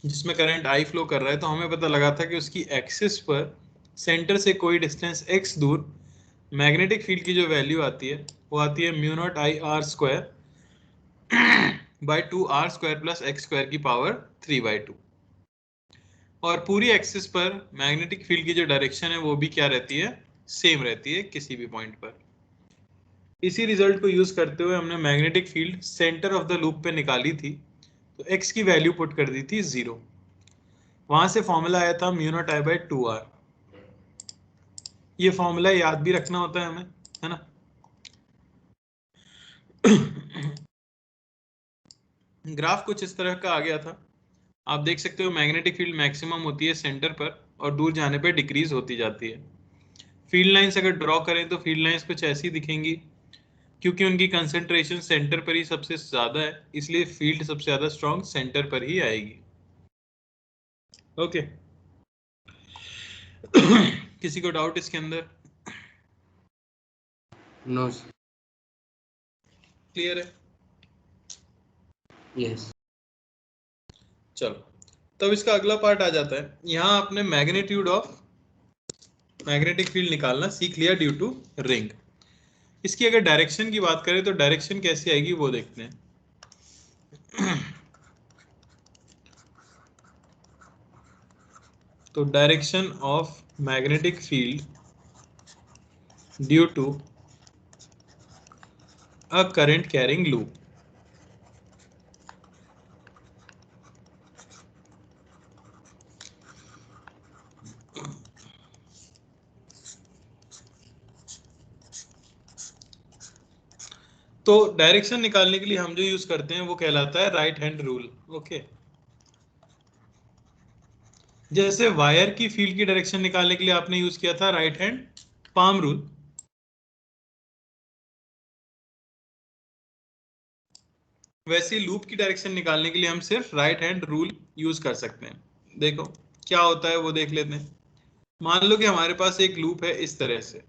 जिसमें current I flow कर रहा है, तो हमें पता लगा था कि उसकी एक्सिस पर सेंटर से कोई डिस्टेंस x दूर मैग्नेटिक फील्ड की जो वैल्यू आती है वो आती है mu naught I R square by 2r² plus x² की पावर 3/2। और पूरी एक्सिस पर मैग्नेटिक फील्ड की जो डायरेक्शन है वो भी क्या रहती है, सेम रहती है किसी भी पॉइंट पर। इसी रिजल्ट को यूज करते हुए हमने magnetic field centre of the loop पे निकाली थी, तो x की वैल्यू पुट कर दी थी 0। वहां से फॉर्मूला आया था mu naught I by 2r। ये फॉर्मूला याद भी रखना होता है हमें, है ना। ग्राफ कुछ इस तरह का आ गया था। आप देख सकते हो मैग्नेटिक फील्ड मैक्सिमम होती है सेंटर पर और दूर जाने पर डिक्रीज होती जाती है। फील्ड लाइंस अगर ड्रॉ करें तो फील्ड लाइंस कुछ ऐसी दिखेंगी, क्योंकि उनकी कंसंट्रेशन सेंटर पर ही सबसे ज्यादा है, इसलिए फील्ड सबसे ज्यादा स्ट्रॉन्ग सेंटर पर ही आएगी। ओके। किसी को डाउट इसके अंदर? नो। क्लियर है? यस। चलो, तब इसका अगला पार्ट आ जाता है। यहां आपने मैग्नीट्यूड ऑफ मैग्नेटिक फील्ड निकालना सीख लिया ड्यू टू रिंग। इसकी अगर डायरेक्शन की बात करें तो डायरेक्शन कैसी आएगी वो देखते हैं। तो direction of magnetic field due to a current carrying loop. तो डायरेक्शन निकालने के लिए हम जो यूज करते हैं वो कहलाता है राइट हैंड रूल। ओके। जैसे वायर की फील्ड की डायरेक्शन निकालने के लिए आपने यूज किया था राइट हैंड पाम रूल, वैसे लूप की डायरेक्शन निकालने के लिए हम सिर्फ राइट हैंड रूल यूज कर सकते हैं। देखो क्या होता है वो देख लेते हैं। मान लो कि हमारे पास एक लूप है इस तरह से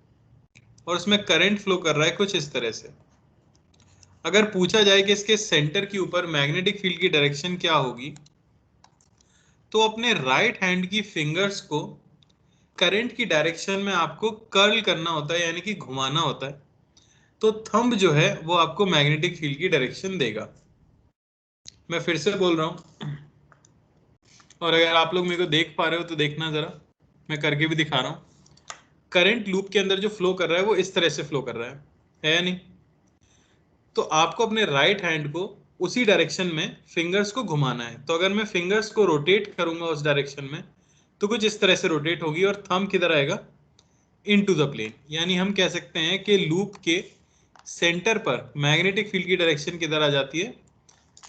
और उसमें करंट फ्लो कर रहा है कुछ इस तरह से। अगर पूछा जाए कि इसके सेंटर के ऊपर मैग्नेटिक फील्ड की डायरेक्शन क्या होगी, तो अपने राइट हैंड की फिंगर्स को करंट की डायरेक्शन में आपको कर्ल करना होता है, यानी कि घुमाना होता है। तो थंब जो है वो आपको मैग्नेटिक फील्ड की डायरेक्शन देगा। मैं फिर से बोल रहा हूं, और अगर आप लोग मेरे को देख पा रहे हो तो देखना जरा, मैं करके भी दिखा रहा हूं। करंट लूप के अंदर जो फ्लो कर रहा है वो इस तरह से फ्लो कर रहा है या नहीं? तो आपको अपने राइट हैंड को उसी डायरेक्शन में फिंगर्स को घुमाना है। तो अगर मैं फिंगर्स को रोटेट करूंगा उस डायरेक्शन में तो कुछ इस तरह से रोटेट होगी और थंब किधर आएगा, इनटू द प्लेन। यानी हम कह सकते हैं कि लूप के सेंटर पर मैग्नेटिक फील्ड की डायरेक्शन किधर आ जाती है,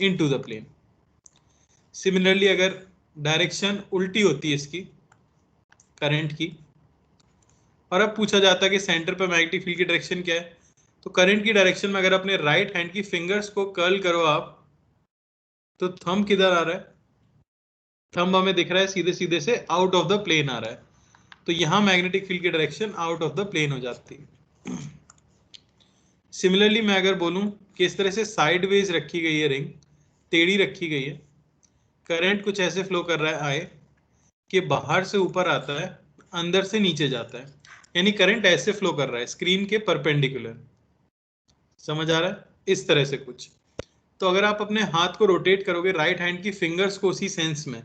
इनटू द प्लेन। सिमिलरली अगर डायरेक्शन उल्टी होती है इसकी करंट की, और अब पूछा जाता है कि सेंटर पर मैग्नेटिक फील्ड की डायरेक्शन क्या है, तो करंट की डायरेक्शन में अगर अपने राइट हैंड की फिंगर्स को कर्ल करो आप, तो थंब किधर आ रहा है, थंब हमें दिख रहा है सीधे सीधे से आउट ऑफ द प्लेन आ रहा है। तो यहां मैग्नेटिक फील्ड की direction out of the plane हो जाती है। सिमिलरली मैं अगर बोलूं कि इस तरह से साइडवेज रखी गई है रिंग, टेढ़ी रखी गई है, करंट कुछ ऐसे फ्लो कर रहा है आए कि बाहर से ऊपर आता है, अंदर से नीचे जाता है, यानी करंट ऐसे फ्लो कर रहा है स्क्रीन के परपेंडिकुलर। समझ आ रहा है? इस तरह से कुछ। तो अगर आप अपने हाथ को रोटेट करोगे राइट हैंड की फिंगर्स को उसी सेंस में,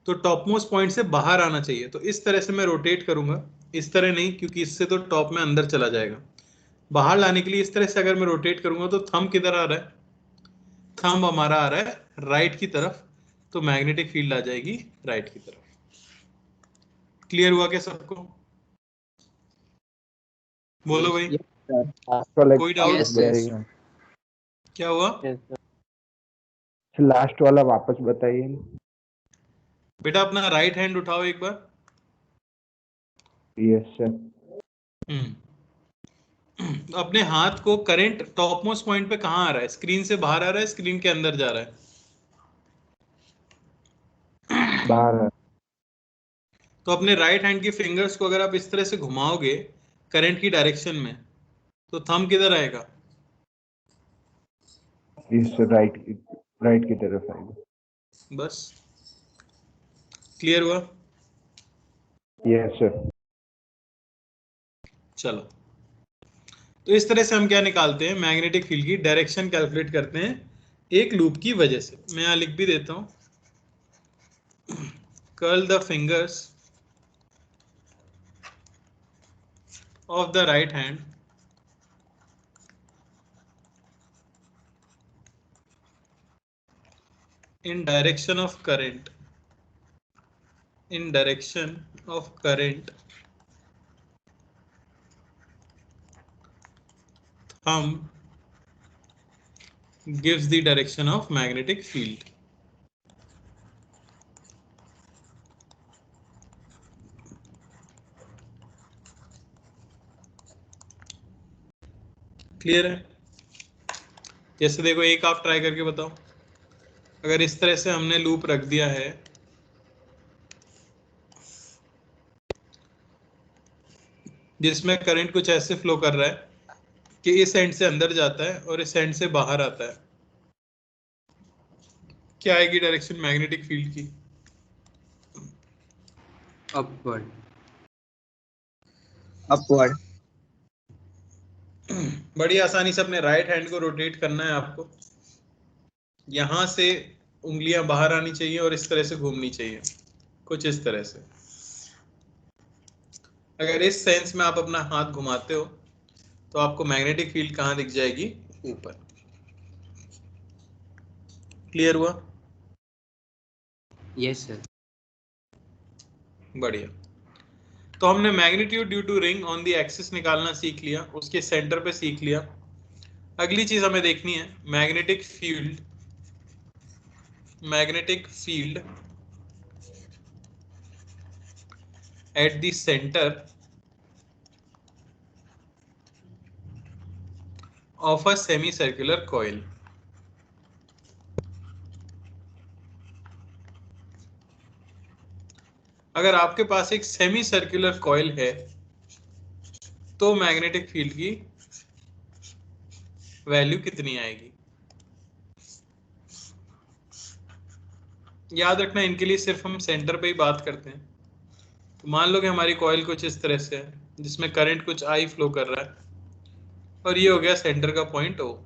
तो टॉप मोस्ट पॉइंट से बाहर आना चाहिए। तो इस तरह से मैं रोटेट करूंगा, इस तरह नहीं क्योंकि इससे तो टॉप में अंदर चला जाएगा। बाहर लाने के लिए इस तरह से अगर मैं रोटेट करूंगा तो थंब किधर आ रहा है, थंब हमारा आ रहा है राइट की तरफ, तो मैग्नेटिक फील्ड आ जाएगी राइट की तरफ। क्लियर हुआ क्या सबको? बोलो भाई, यस कोई डाउट? Yes yes. क्या हुआ? लास्ट वाला वापस बताइए। बेटा अपना राइट हैंड उठाओ एक बार। Yes sir. अपने हाथ को करंट टॉप मोस्ट पॉइंट पे कहां आ रहा है, स्क्रीन से बाहर आ रहा है, स्क्रीन के अंदर जा रहा है? बाहर। तो अपने राइट हैंड की फिंगर्स को अगर आप इस तरह से घुमाओगे करंट की डायरेक्शन में, तो थंब किधर आएगा, इस राइट की तरफ आएगा। बस। क्लियर हुआ? Yes sir. चलो, तो इस तरह से हम क्या निकालते हैं, मैग्नेटिक फील्ड की डायरेक्शन कैलकुलेट करते हैं एक लूप की वजह से। मैं यहां लिख भी देता हूं, curl the fingers of the right hand in direction of current thumb gives the direction of magnetic field. Clear है? जैसे देखो, एक आप ट्राई करके बताओ, अगर इस तरह से हमने लूप रख दिया है, जिसमें करंट कुछ ऐसे फ्लो कर रहा है कि इस एंड से अंदर जाता है और इस एंड से बाहर आता है, क्या आएगी डायरेक्शन मैग्नेटिक फील्ड की? अपवर्ड। अपवर्ड। बड़ी आसानी से अपने राइट हैंड को रोटेट करना है आपको, यहां से उंगलियां बाहर आनी चाहिए और इस तरह से घूमनी चाहिए, कुछ इस तरह से। अगर इस सेंस में आप अपना हाथ घुमाते हो तो आपको मैग्नेटिक फील्ड कहां दिख जाएगी? ऊपर। क्लियर हुआ? Yes sir. बढ़िया। तो हमने magnitude due to ring on the axis निकालना सीख लिया, उसके सेंटर पे सीख लिया। अगली चीज हमें देखनी है magnetic field at the centre of a semi circular coil. अगर आपके पास एक सेमी सर्कुलर कॉइल है तो मैग्नेटिक फील्ड की वैल्यू कितनी आएगी? याद रखना, इनके लिए सिर्फ हम सेंटर पे ही बात करते हैं। तो मान लो कि हमारी कॉइल कुछ इस तरह से है, जिसमें करंट कुछ आई फ्लो कर रहा है, और ये हो गया सेंटर का पॉइंट ओ,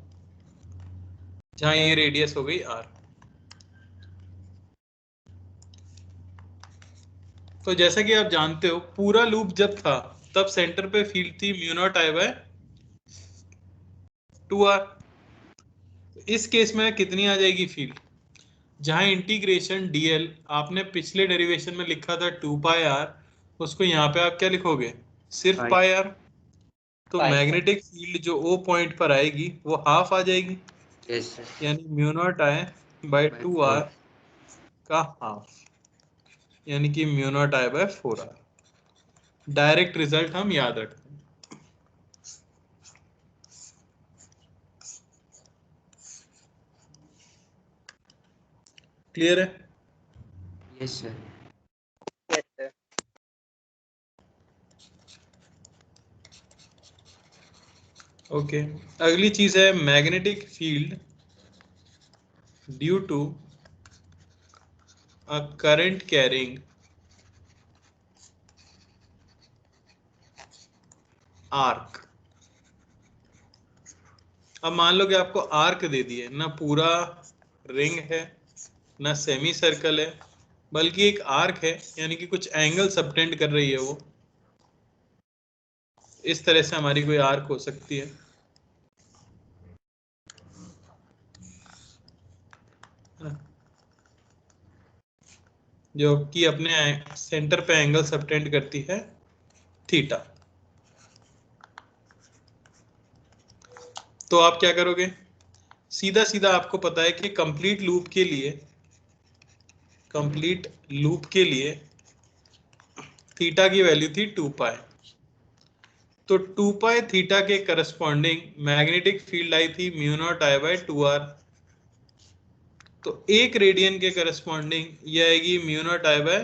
जहां ये रेडियस हो गई आर। तो जैसा कि आप जानते हो, पूरा लूप जब था तब सेंटर पे फील्ड थी mu naught I by 2r। इस केस में कितनी आ जाएगी फील्ड? जहां इंटीग्रेशन dl आपने पिछले डेरिवेशन में लिखा था 2 पाई r, उसको यहाँ पे आप क्या लिखोगे? सिर्फ पाई r। तो मैग्नेटिक फील्ड जो ओ पॉइंट पर आएगी वो हाफ आ जाएगी, यस सर। यानी mu naught I by 2r का हाफ, यानी कि mu naught I by 4r। Direct result हम याद रखते हैं। क्लियर है? Yes sir. ओके। अगली चीज है magnetic field due to a current carrying arc. अब मान लो कि आपको आर्क दे दिए, ना पूरा रिंग है ना सेमी सर्कल है, बल्कि एक आर्क है, यानी कि कुछ एंगल सबटेंड कर रही है वो। इस तरह से हमारी कोई आर्क हो सकती है, जो कि अपने सेंटर पे एंगल सबटेंड करती है थीटा। तो आप क्या करोगे? सीधा सीधा आपको पता है कि कंप्लीट लूप के लिए थीटा की वैल्यू थी 2 पाई। तो 2 पाई थीटा के करस्पॉन्डिंग मैग्नेटिक फील्ड आई थी mu naught I by 2r। तो एक रेडियन के करस्पॉन्डिंग ये आएगी mu naught I by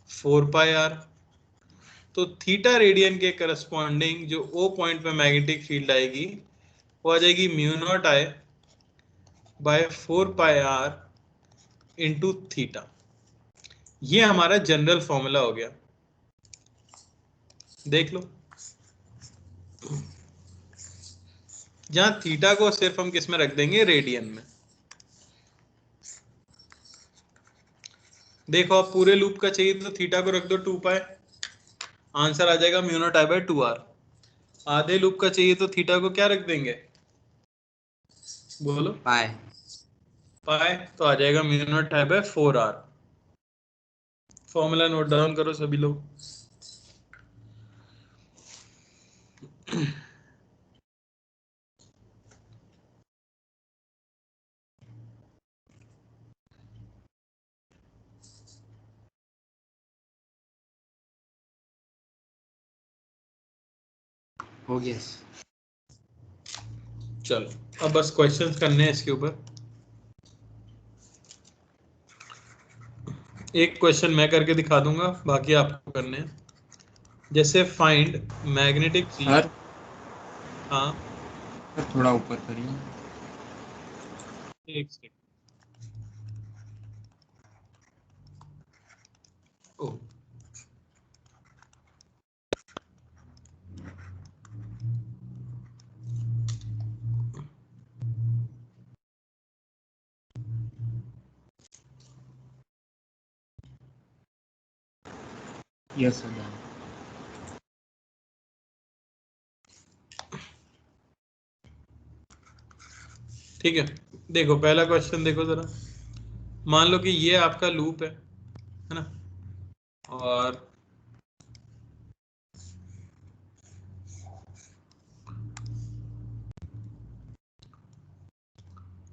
4 pi r। तो थीटा रेडियन के करस्पॉन्डिंग जो ओ पॉइंट पे मैग्नेटिक फील्ड आएगी वो आ जाएगी mu naught I by 4 pi r into theta. ये हमारा जनरल फॉर्मूला हो गया, देख लो। जहां थीटा को सिर्फ हम किस में रख देंगे, रेडियन में। देखो आप पूरे लूप का चाहिए तो थीटा को रख दो 2 पाई, आंसर आ जाएगा mu naught I by 2r। आधे लूप का चाहिए तो थीटा को क्या रख देंगे, बोलो। पाई। पाई तो आ जाएगा mu naught I by 4r। Formula note down करो सभी लोग। हो गया सर। चलो अब बस क्वेश्चंस करने हैं इसके ऊपर। एक क्वेश्चन मैं करके दिखा दूंगा, बाकी आपको करने हैं। जैसे फाइंड मैग्नेटिक फील्ड। सर हाँ सर थोड़ा ऊपर करिए। एक सेकंड। ओ यस सर। ठीक है, देखो पहला क्वेश्चन देखो जरा। मान लो कि ये आपका लूप है ना, और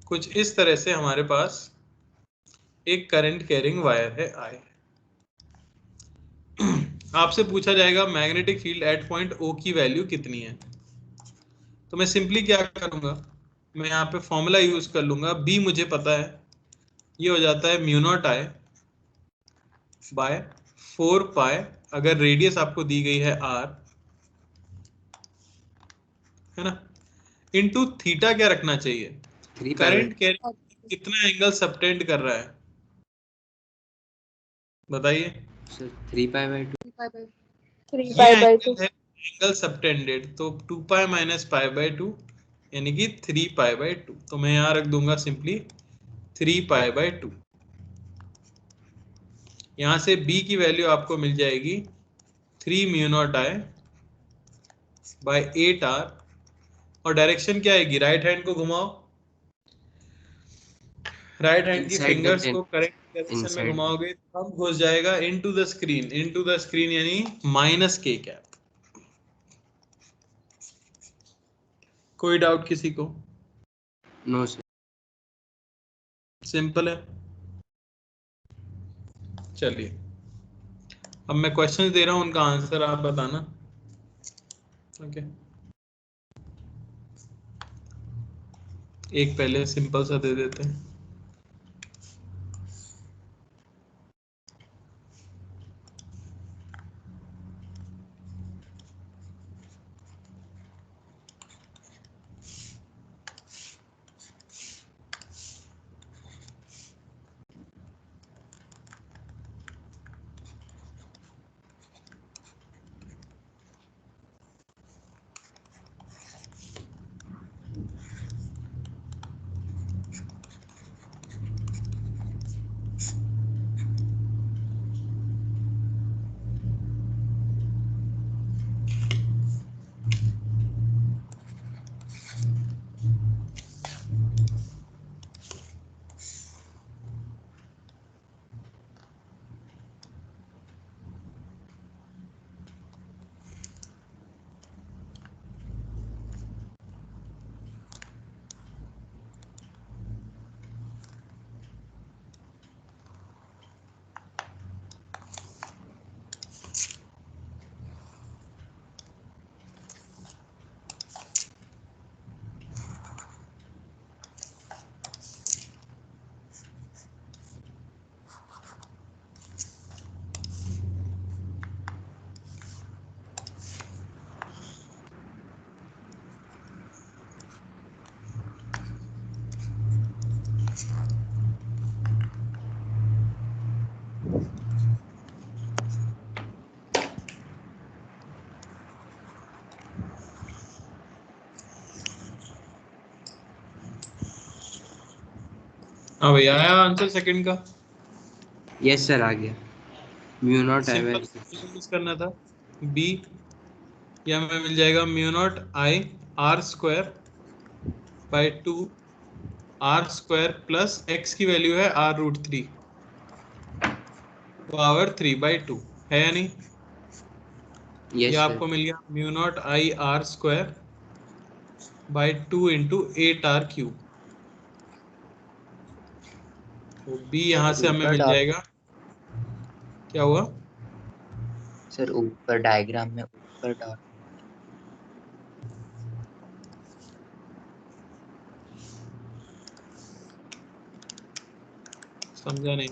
कुछ इस तरह से हमारे पास एक करंट कैरिंग वायर है आई। आपसे पूछा जाएगा magnetic field at point O की वैल्यू कितनी है। तो मैं सिंपली क्या करूंगा, मैं यहाँ पे फॉर्मूला यूज कर लूंगा। बी मुझे पता है, ये हो जाता है म्यू नॉट आई बाय 4 पाई, अगर रेडियस आपको दी गई है आर, है ना, इनटू थीटा क्या रखना चाहिए, 3 पाई बाई। करंट कैरिंग कितना एंगल सबटेंड कर रहा है, बताइए। Sir 3 pi by 2। 3 ये पाई बाई 2। एंगल है एंगल सबटेंडेड, तो 2 पाई माइनस पाई बाई 2 यानी कि 3 पाई बाई 2। तो मैं यहां रख दूंगा सिंपली 3 पाई बाई 2। यहां से b की वैल्यू आपको मिल जाएगी 3 mu naught I by 8r। और डायरेक्शन क्या आएगी, राइट हैंड को घुमाओ, राइट हैंड की इनसाइड द फिंगर्स टेन। को करेक्ट डायरेक्शन में इनसाइड। घुमाओगे तो हम घुस जाएगा into the screen. Into the screen यानी माइनस के कैप। कोई डाउट किसी को, नो सर। सिंपल है। चलिए अब मैं क्वेश्चन दे रहा हूं, उनका आंसर आप बताना। ओके, एक पहले सिंपल सा दे देते हैं। हाँ भैया, आया आंसर सेकंड का? यस सर, आ गया। Mu naught I simple by use करना था। बी, या हमें मिल जाएगा mu naught I R square by 2 R square plus X की वैल्यू है r√3 पावर 3/2, है या नहीं? ये यस सर। आपको मिल गया mu naught I R square by 2 into 8r³ तो बी यहाँ सर से हमें ऊपर मिल डॉट, जाएगा। क्या हुआ? सर ऊपर डायग्राम में ऊपर डॉट। समझा नहीं।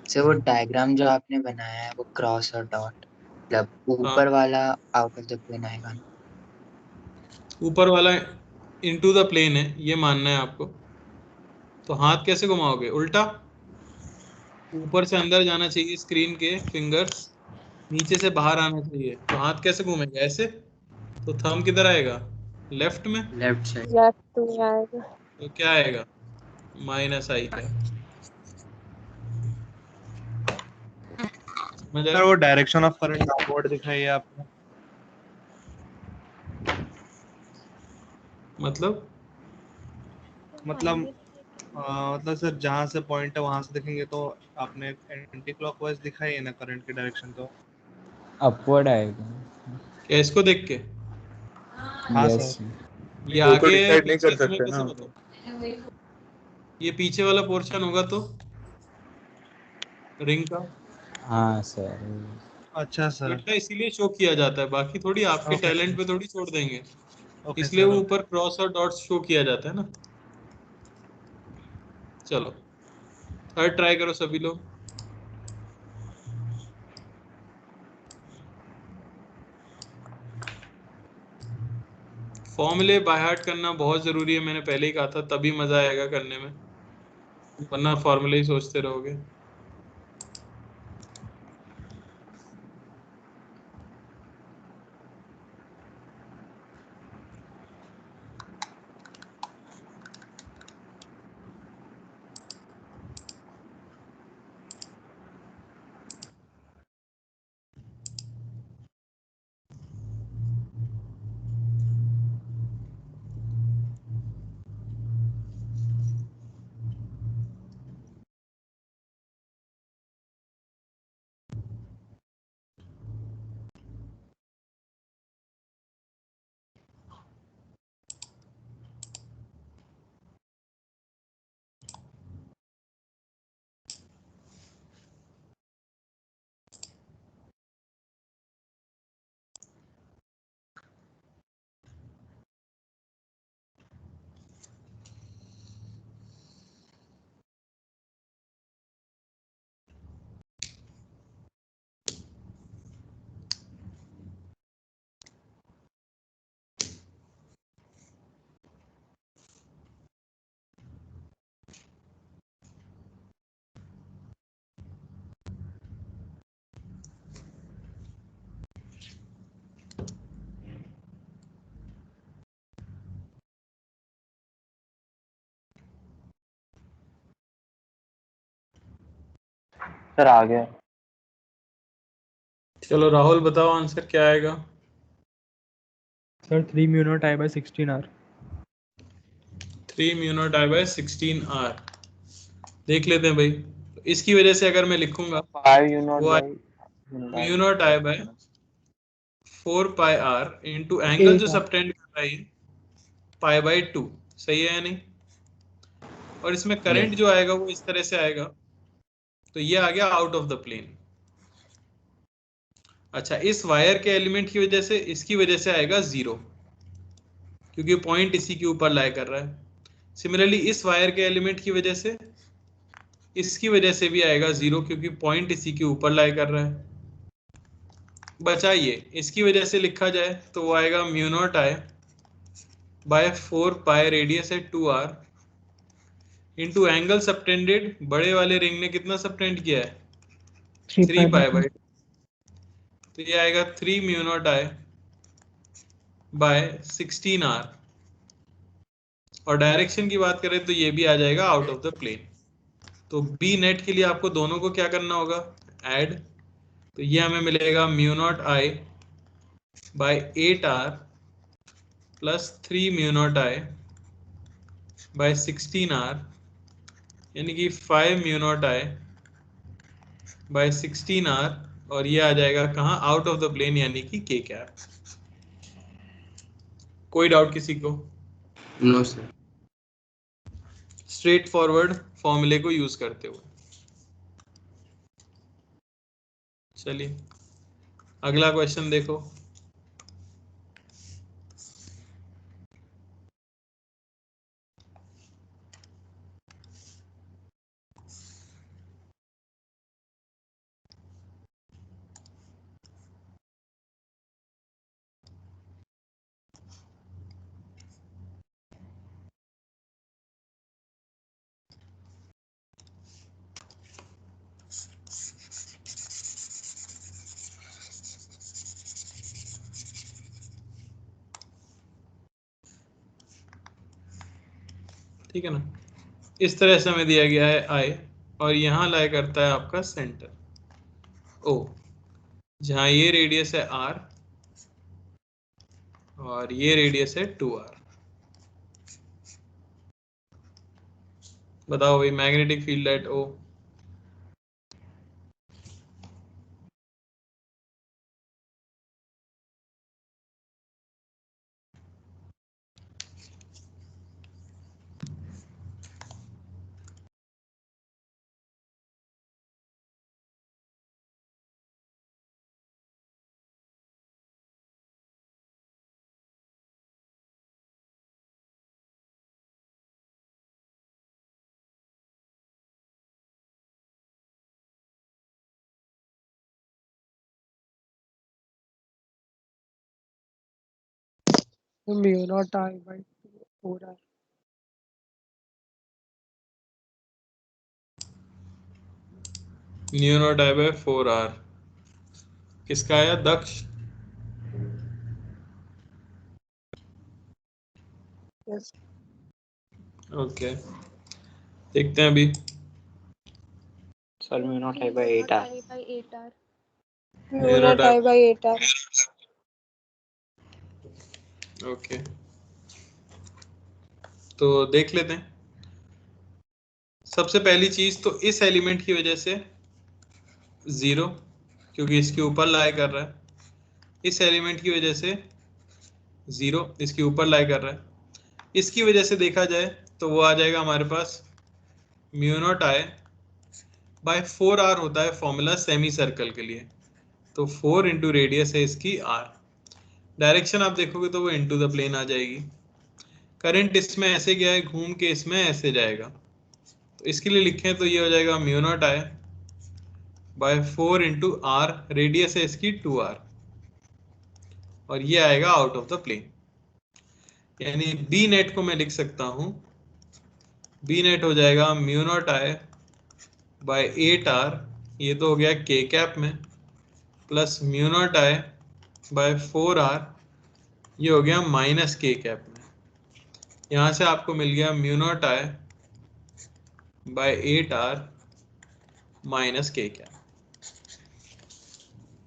सर वो डायग्राम जो आपने बनाया है वो क्रॉस और डॉट, मतलब हाँ, ऊपर वाला आउट ऑफ द प्लेन आएगा ना? ऊपर वाला इनटू द प्लेन है, ये मानना है आपको। तो हाथ कैसे घुमाओगे? उल्टा, ऊपर से अंदर जाना चाहिए स्क्रीन के, फिंगर्स नीचे से बाहर आना चाहिए। तो हाथ कैसे घूमेगा? ऐसे। तो थंब किधर आएगा? लेफ्ट में। Left side. लेफ्ट में आएगा। तो क्या आएगा? माइनस आई का। समझ सर आया? वो डायरेक्शन ऑफ करंट डाउनवर्ड दिखाई है आपको? मतलब मतलब सर जहाँ से पॉइंट है वहां से देखेंगे तो आपने एंटी क्लॉकवाइज दिखाई है ना करंट की डायरेक्शन? तो अपवर्ड आएगा। क्या इसको देख के? हाँ यस। सर। ये वो तो आगे है डिसाइड नहीं पीछे, कर तुम्हें सकते कैसे ना। बताओ? ये पीछे वाला पोर्शन होगा तो रिंग का हाँ सर। अच्छा सर। बेटा, इसीलिए शो किया जाता है, बाकी थोड़ी आपके ओके टैलेंट सर। पे थोड़ी छोड़ देंगे। ओके इसलिए सर। वो ओके। ऊपर क्रॉस और डॉट्स शो किया जाता है ना। चलो, थर्ड ट्राई करो सभी लोग। फॉर्मूले बाय हार्ट करना बहुत जरूरी है, मैंने पहले ही कहा था, तभी मजा आएगा करने में, वरना फॉर्मूले ही सोचते रहोगे। सर आ गया। चलो राहुल बताओ आंसर क्या आएगा? Sir 3 mu naught I bye 16R। 3 mu naught I bye 16r। देख लेते हैं भाई। तो इसकी वजह से अगर मैं लिखूंगा 5 यू नॉट वो by mu naught I by 4πr into angle जो सबटेंड कर रहा है π/2। सही है या नहीं? और इसमें करंट यस। जो आएगा वो इस तरह से आएगा, तो ये आ गया आउट ऑफ द प्लेन। अच्छा, इस वायर के एलिमेंट की वजह से, इसकी वजह से आएगा 0, क्योंकि पॉइंट इसी के ऊपर लाई कर रहा है। सिमिलरली इस वायर के एलिमेंट की वजह से, इसकी वजह से भी आएगा 0, क्योंकि पॉइंट इसी के ऊपर लाई कर रहा है। बचाइए, इसकी वजह से लिखा जाए तो वो आएगा mu naught I bye 4π, radius है 2r, इंटू एंगल सबटेंडेड, बड़े वाले रिंग ने कितना सबटेंड किया है? 3π/2। तो ये आएगा 3 mu naught I bye 16r। और डायरेक्शन की बात करें तो ये भी आ जाएगा आउट ऑफ द प्लेन। तो बी नेट के लिए आपको दोनों को क्या करना होगा, ऐड। तो ये हमें मिलेगा mu naught I by 8r plus 3 mu naught I by 16r, यानी कि 5 mu naught I by 16r, और ये आ जाएगा कहाँ, आउट ऑफ द प्लेन, यानी कि के कैप। कोई डाउट किसी को? No sir. स्ट्रेट फॉरवर्ड फॉर्मूले को यूज करते हुए। चलिए अगला क्वेश्चन देखो। ठीक है ना, इस तरह से हमें दिया गया है आई, और यहाँ लाई करता है आपका सेंटर ओ, जहाँ ये रेडियस है आर और ये रेडियस है 2r। बताओ भाई, magnetic field at O. Mu naught I by 4r। Mu naught I by 4r किसका आया, दक्ष? यस ओके, देखते हैं अभी। Sir mu naught I by 8r। Mu naught I by 8r। Okay, तो देख लेते हैं। सबसे पहली चीज तो इस एलिमेंट की वजह से 0, क्योंकि इसके ऊपर लाई कर रहा है। इस एलिमेंट की वजह से 0, इसके ऊपर लाई कर रहा है। इसकी वजह से देखा जाए तो वो आ जाएगा हमारे पास mu naught I by 4r होता है फॉर्मूला सेमी सर्कल के लिए। तो 4 इंटू रेडियस है इसकी r। डायरेक्शन आप देखोगे तो वो इनटू द प्लेन आ जाएगी। करंट इसमें ऐसे गया है, घूम के इसमें ऐसे जाएगा, तो इसके लिए लिखें तो ये हो जाएगा mu naught I by 4 into r, radius है इसकी 2r, और ये आएगा आउट ऑफ द प्लेन। यानी बी नेट को मैं लिख सकता हूं, बी नेट हो जाएगा mu naught I by 8r, ये तो हो गया के कैप में, plus mu naught I by 4r, ये हो गया माइनस के कैप में। यहाँ से आपको मिल गया mu naught I by 8r minus के कैप।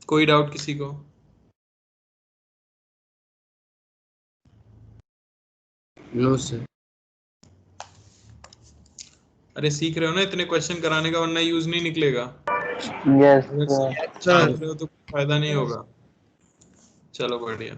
कोई डाउट किसी को? No sir. अरे सीख रहे हो ना इतने क्वेश्चन कराने का, वरना यूज नहीं निकलेगा। यस अगर सर। जान रहे हो तो फायदा नहीं होगा। चलो बढ़िया।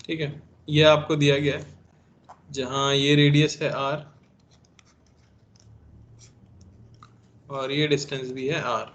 ठीक है, ये आपको दिया गया है। जहां ये रेडियस है r और ये डिस्टेंस भी है r।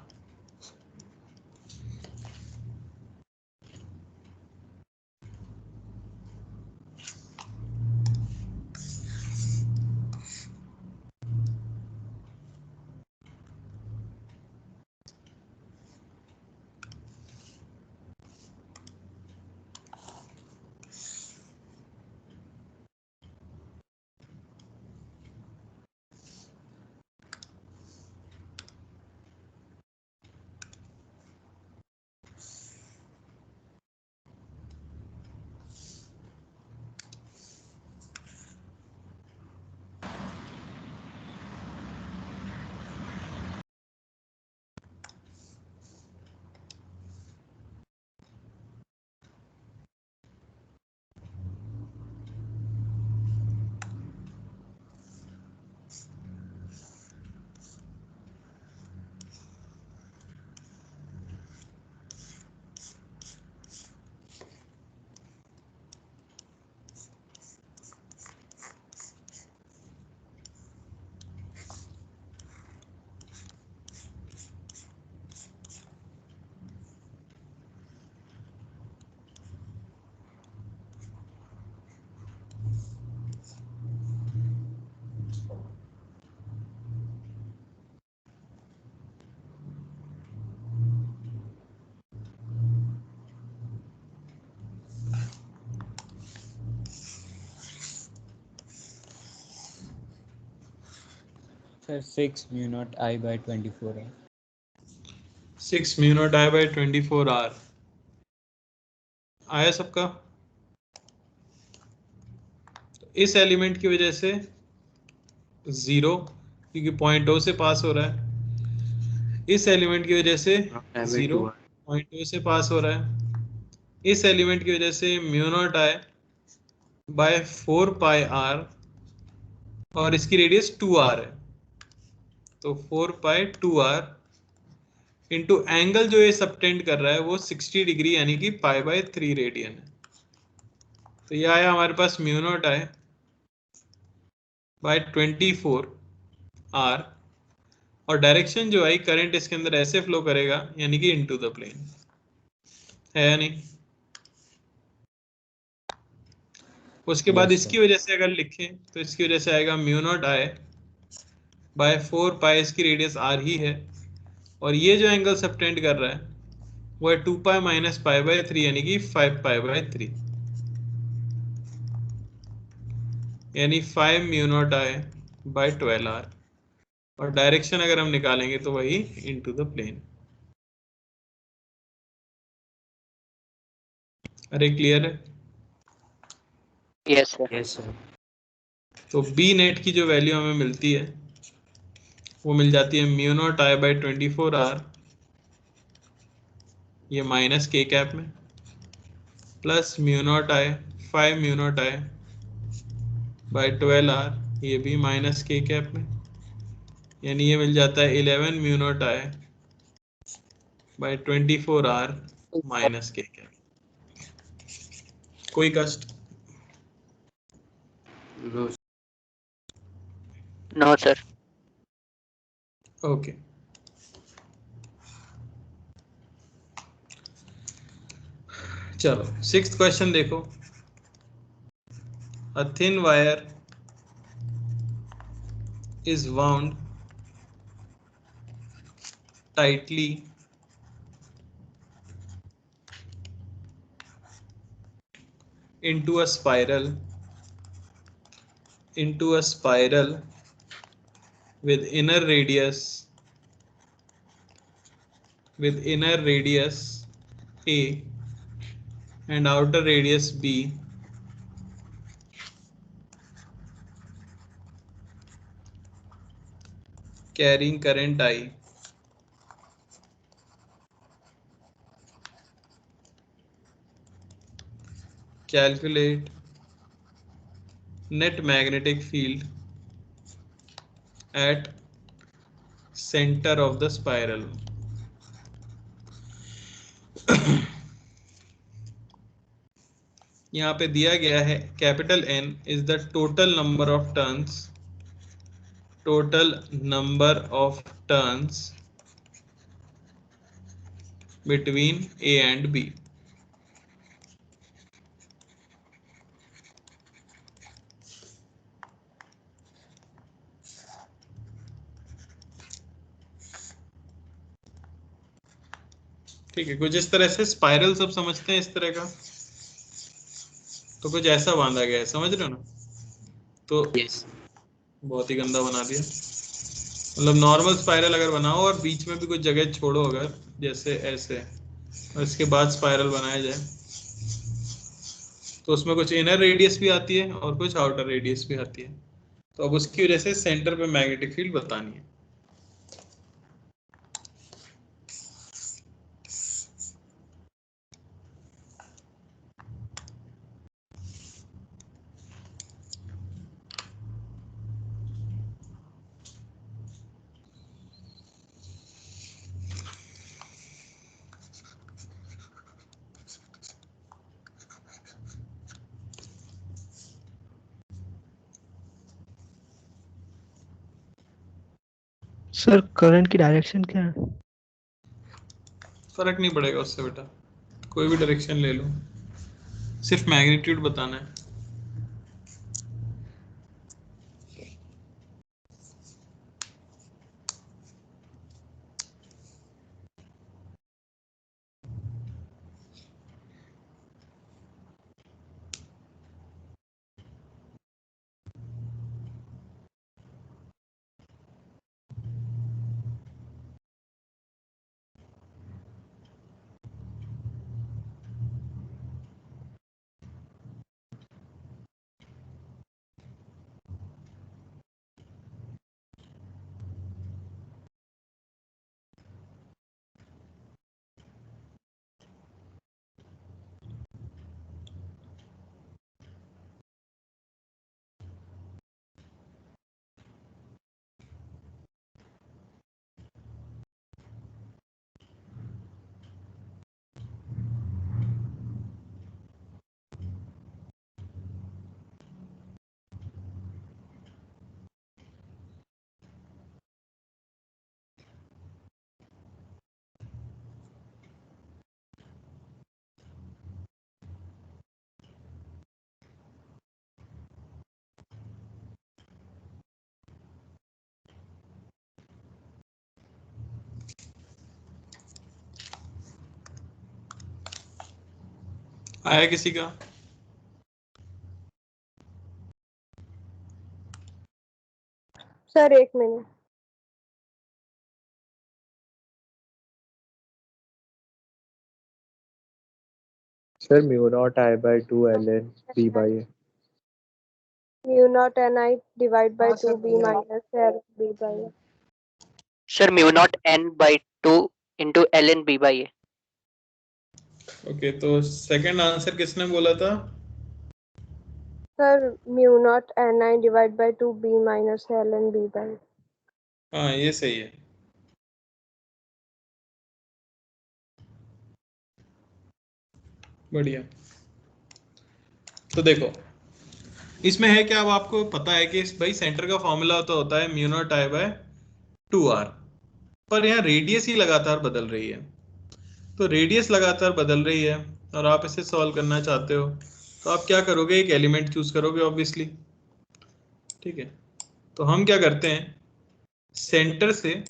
Sir 6 mu naught I by 24 है। 6 mu naught I by 24 r आया सबका। तो इस एलिमेंट की वजह से 0 क्योंकि पॉइंट O से पास हो रहा है, इस एलिमेंट की वजह से 0 पॉइंट O से पास हो रहा है, इस एलिमेंट की वजह से mu naught I by 4 pi r और इसकी रेडियस 2r है, तो 4 पाई 2r इंटू एंगल जो ये सबटेंड कर रहा है वो 60 डिग्री यानी कि पाई बाय 3 रेडियन है। तो ये आया हमारे पास mu naught I by 24 r और डायरेक्शन जो आई करंट इसके अंदर ऐसे फ्लो करेगा यानी कि इनटू द प्लेन है या नहीं। उसके बाद Yes, इसकी वजह से अगर लिखें तो इसकी वजह से आएगा म्यू नॉट I बाय 4 पाई, इसकी रेडियस r ही है और ये जो एंगल सबटेंड कर रहा है वो है 2 पाई माइनस पाई बाय 3 यानी कि 5 पाई बाय 3 यानी 5 mu naught I by 12r और डायरेक्शन अगर हम निकालेंगे तो वही इनटू द प्लेन। अरे क्लियर है? Yes sir. Yes sir. तो बी नेट की जो वैल्यू हमें मिलती है वो मिल जाती है mu naught I by 24r, ये माइनस के कैप में, plus mu naught I 5 mu naught I by 12r, ये भी माइनस के कैप में, यानी ये मिल जाता है 11 mu naught I by 24r minus के कैप। कोई कष्ट? नो। No sir. ओके। चलो 6th क्वेश्चन देखो। A thin wire is wound tightly into a spiral with inner radius A and outer radius B, carrying current I. Calculate net magnetic field at center of the spiral. यहाँ पे दिया गया है capital N is the total number of turns between A and B। ठीक है, कुछ इस तरह से स्पाइरल सब समझते हैं इस तरह का, तो कुछ ऐसा बांधा गया है, समझ रहे हो ना? तो यस बहुत ही गंदा बना दिया। मतलब नॉर्मल स्पाइरल अगर बनाओ और बीच में भी कुछ जगह छोड़ो, अगर जैसे ऐसे, और इसके बाद स्पाइरल बनाया जाए, तो उसमें कुछ इनर रेडियस भी आती है और कुछ आउटर रेडियस भी आती है। तो अब उसकी वजह से सेंटर पे मैग्नेटिक फील्ड बतानी है। सर करंट की डायरेक्शन क्या है? फर्क नहीं पड़ेगा उससे बेटा, कोई भी डायरेक्शन ले लो, सिर्फ मैग्नीट्यूड बताना है। आया किसी का? Sir 1 minute. Sir, mu naught I by 2 ln B by A. Mu naught n I divide by 2b minus l b by a. Sir mu नॉट n by 2 into ln b by a। Okay, तो second answer किसने बोला था? Sir mu naught n I divide by 2b minus l n b by. हाँ, ये सही है। बढ़िया। तो देखो इसमें है क्या, अब आपको पता है कि भाई सेंटर का फॉर्मूला तो होता है mu naught I by 2r, पर यहाँ रेडियस ही लगातार बदल रही है। तो रेडियस लगातार बदल रही है और आप इसे सॉल्व करना चाहते हो, तो आप क्या करोगे, एक एलिमेंट चूज करोगे ऑब्वियसली। ठीक है, तो हम क्या करते हैं, सेंटर से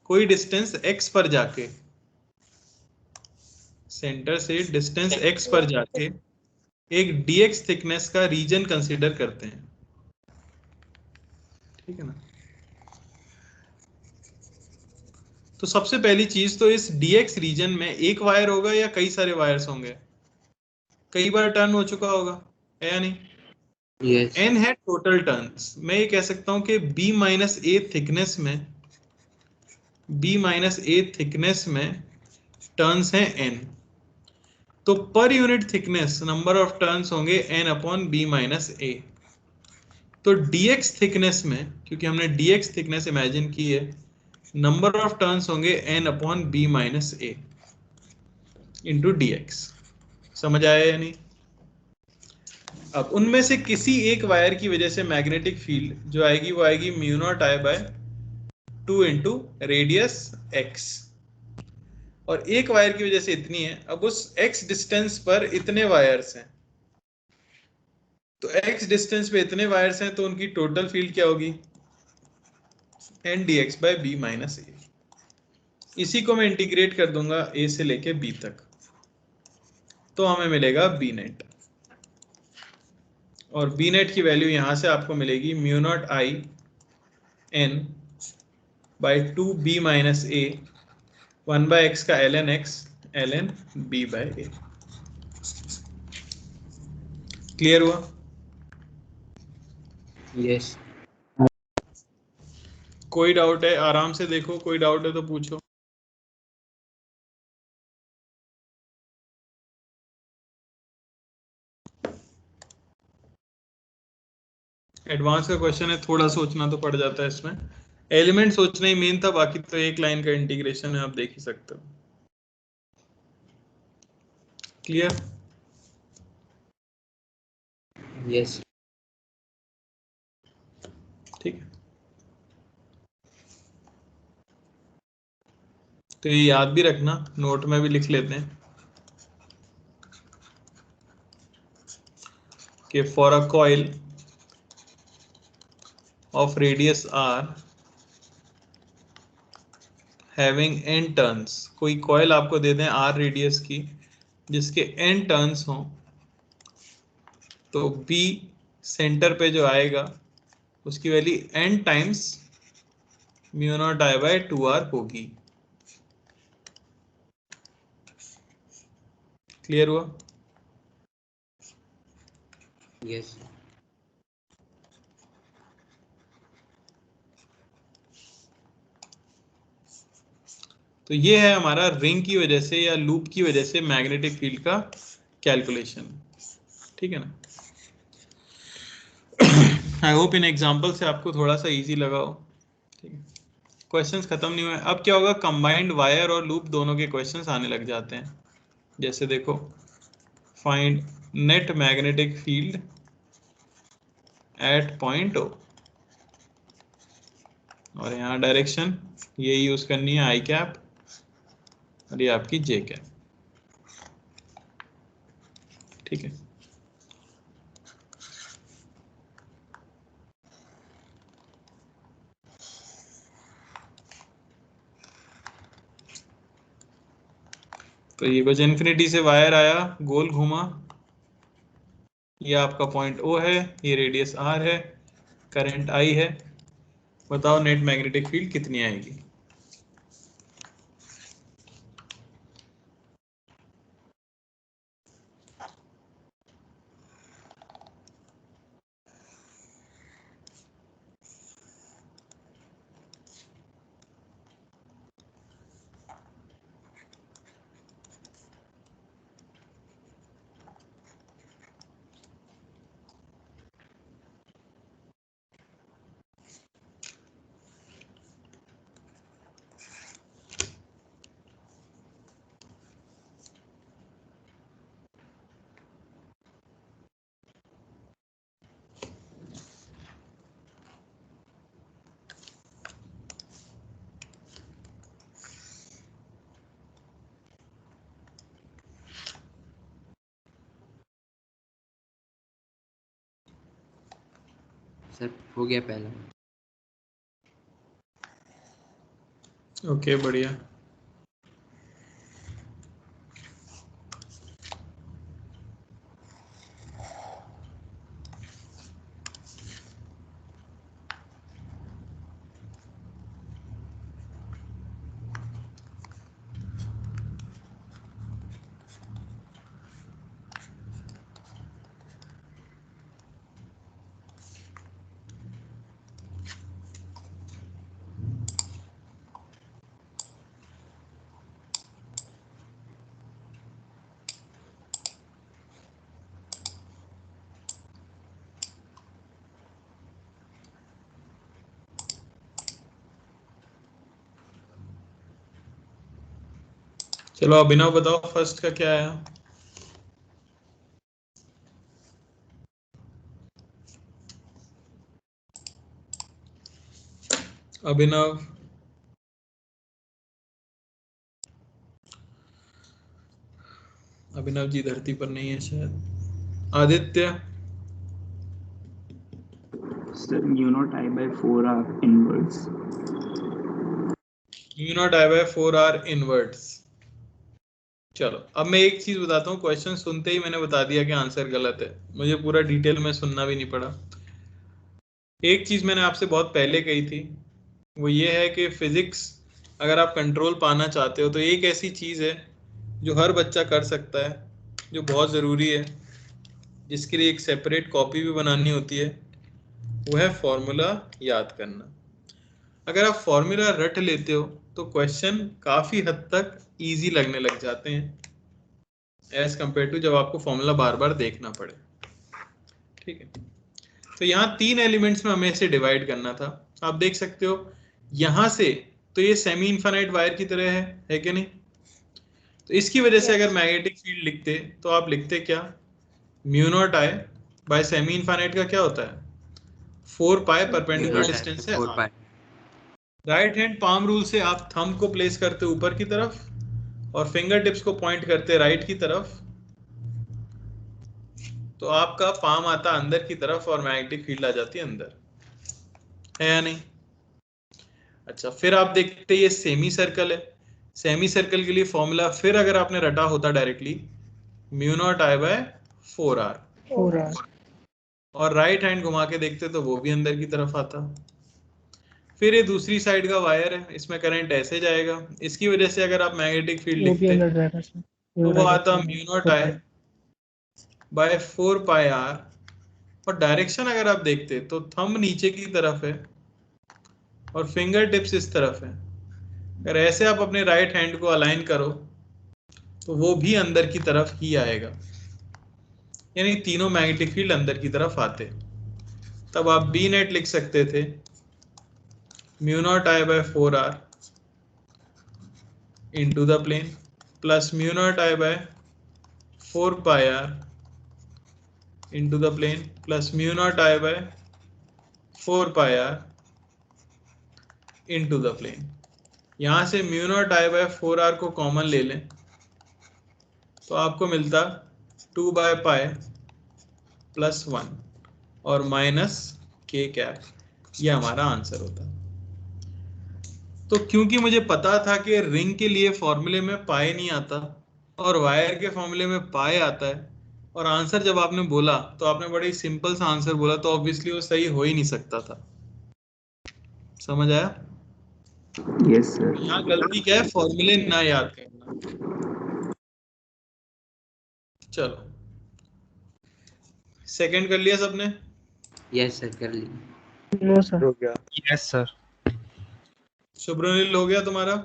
कोई डिस्टेंस x पर जाके, सेंटर से डिस्टेंस x पर जाके एक dx थिकनेस का रीजन कंसीडर करते हैं। ठीक है ना? तो सबसे पहली चीज तो इस dx रीजन में एक वायर होगा या कई सारे वायर्स होंगे? कई बार टर्न हो चुका होगा, है या नहीं? यस n है टोटल टर्न्स। मैं ये कह सकता हूं कि b माइनस ए थिकनेस में टर्न्स हैं n। तो per unit thickness number of turns होंगे n अपॉन b माइनस ए। तो dx थिकनेस में, क्योंकि हमने dx थिकनेस इमेजिन की है, नंबर ऑफ टर्न्स होंगे n अपॉन b माइनस ए इंटू dx। समझ आया या नहीं? अब उनमें से किसी एक वायर की वजह से मैग्नेटिक फील्ड जो आएगी वो आएगी mu naught I by 2 into radius x, और एक वायर की वजह से इतनी है। अब उस x डिस्टेंस पर इतने वायर्स हैं, तो x डिस्टेंस पे इतने वायर्स हैं तो उनकी टोटल फील्ड क्या होगी, n dx by b minus A. इसी को मैं इंटीग्रेट कर दूंगा a से लेके b तक, तो हमें मिलेगा b नेट, और b नेट की वैल्यू यहां से आपको मिलेगी mu naught I n by 2b minus A, 1 by X का ln x ln b by A. Clear हुआ? यस। कोई डाउट है? आराम से देखो, कोई डाउट है तो पूछो। एडवांस का क्वेश्चन है, थोड़ा सोचना तो पड़ जाता है इसमें। एलिमेंट सोचना ही मेन था, बाकी तो एक लाइन का इंटीग्रेशन है, आप देख ही सकते हो। क्लियर? यस। ठीक है, तो ये याद भी रखना, नोट में भी लिख लेते हैं कि for a coil of radius r having n turns, कोई कॉइल आपको दे दें r रेडियस की जिसके n टर्न्स हों, तो b सेंटर पे जो आएगा उसकी value n times mu naught I by 2r होगी। क्लियर हुआ? यस। तो ये है हमारा रिंग की वजह से या लूप की वजह से मैग्नेटिक फील्ड का कैलकुलेशन। ठीक है ना? आई होप इन एग्जांपल से आपको थोड़ा सा इजी लगा हो। ठीक है, क्वेश्चंस खत्म नहीं हुए। अब क्या होगा, कंबाइंड वायर और लूप दोनों के क्वेश्चंस आने लग जाते हैं। जैसे देखो, find net magnetic field at point O, और यहाँ डायरेक्शन ये यूज करनी है आई कैप, और ये आपकी जे कैप। ठीक है, तो ये कुछ इन्फिनिटी से वायर आया, गोल घूमा, ये आपका पॉइंट ओ है, ये रेडियस आर है, करंट आई है। बताओ नेट मैग्नेटिक फील्ड कितनी आएगी? सर हो गया पहला। ओके, बढ़िया। चलो अभिनव बताओ फर्स्ट का क्या आया? अभिनव, अभिनव जी धरती पर नहीं है शायद। Aditya, Sir, mu naught I by 4R inwards. Mu naught I by 4R inwards. चलो अब मैं एक चीज बताता हूँ, क्वेश्चन सुनते ही मैंने बता दिया कि आंसर गलत है, मुझे पूरा डिटेल में सुनना भी नहीं पड़ा। एक चीज मैंने आपसे बहुत पहले कही थी, वो ये है कि फिजिक्स अगर आप कंट्रोल पाना चाहते हो तो एक ऐसी चीज है जो हर बच्चा कर सकता है, जो बहुत ज़रूरी है, जिसके लिए एक सेपरेट कॉपी भी बनानी होती है, वो है फॉर्मूला याद करना। अगर आप फॉर्मूला रट लेते हो तो क्वेश्चन काफ़ी हद तक इजी लगने लग जाते हैं एज कंपेयर टू जब आपको फॉर्मूला बार बार देखना पड़े। ठीक है, तो यहाँ 3 एलिमेंट्स में हमें इसे डिवाइड करना था। आप देख सकते हो यहाँ से तो ये सेमी इनफाइनाइट वायर की तरह है कि नहीं? तो इसकी वजह से अगर मैग्नेटिक फील्ड लिखते तो आप लिखते क्या, mu naught I bye semi infinite का क्या होता है, 4 पाई परपेंडिकुलर डिस्टेंस है। 4 पाई। राइट हैंड पाम रूल से आप थंब को प्लेस करते ऊपर की तरफ और फिंगर टिप्स को पॉइंट करते राइट की तरफ, तो आपका पाम आता अंदर की तरफ और मैग्नेटिक फील्ड आ जाती है अंदर, है या नहीं? अच्छा, फिर आप देखते ये सेमी सर्कल है, सेमी सर्कल के लिए फॉर्मूला फिर अगर आपने रटा होता directly, mu naught I by 4R, और राइट हैंड घुमा के देखते तो वो भी अंदर की तरफ आता। फिर ये दूसरी साइड का वायर है, इसमें करंट ऐसे जाएगा, इसकी वजह से अगर आप मैग्नेटिक फील्ड लिखते तो वो आता mu naught I by 4 pi R, और डायरेक्शन अगर आप देखते तो थंब नीचे की तरफ है और फिंगर टिप्स इस तरफ है। अगर ऐसे आप अपने राइट हैंड को अलाइन करो तो वो भी अंदर की तरफ ही आएगा, यानी तीनों मैग्नेटिक फील्ड अंदर की तरफ आते। तब आप बी नेट लिख सकते थे mu naught I by 4R into the plane plus mu naught I by 4 pi R into the plane plus mu naught I by 4 pi R into the plane. यहाँ से mu naught I by 4R को common ले लें तो आपको मिलता 2 by pi plus 1 और minus के कैप, ये हमारा आंसर होता। तो क्योंकि मुझे पता था कि रिंग के लिए फॉर्मूले में पाई नहीं आता और वायर के फॉर्मूले में पाई आता है, और आंसर जब आपने बोला तो आपने बड़ी सिंपल सा आंसर बोला, तो ऑब्वियसली वो सही हो ही नहीं सकता था। समझ आया? Yes, sir. यहाँ गलती क्या है, फॉर्मूले ना याद करना। चलो सेकंड कर लिया सबने? यस सर, कर लिया। No sir. हो गया। Yes sir. शुभ्रनील हो गया तुम्हारा?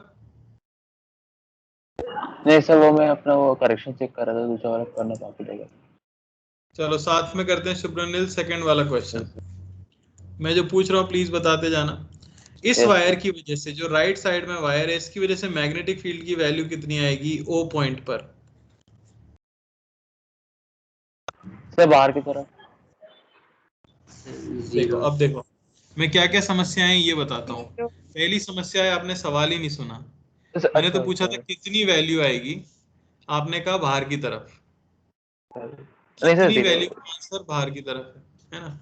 नहीं सर, वो मैं अपना वो करेक्शन चेक कर रहा था, दूसरा वाला करना बाकी रहेगा। चलो साथ में करते हैं शुभ्रनील सेकंड वाला क्वेश्चन। मैं जो पूछ रहा हूँ प्लीज बताते जाना। इस वायर की वजह से, जो राइट साइड में वायर है, इसकी वजह से मैग्नेटिक फील्ड की वैल्यू कितनी आएगी ओ पॉइंट पर? सर बाहर की तरफ। देखो, अब देखो मैं क्या क्या समस्याएं ये बताता हूँ। पहली समस्या है आपने सवाल ही नहीं सुना। मैंने तो पूछा था कितनी वैल्यू आएगी, आपने कहा बाहर की तरफ। कितनी वैल्यू का आंसर बाहर की तरफ है ना?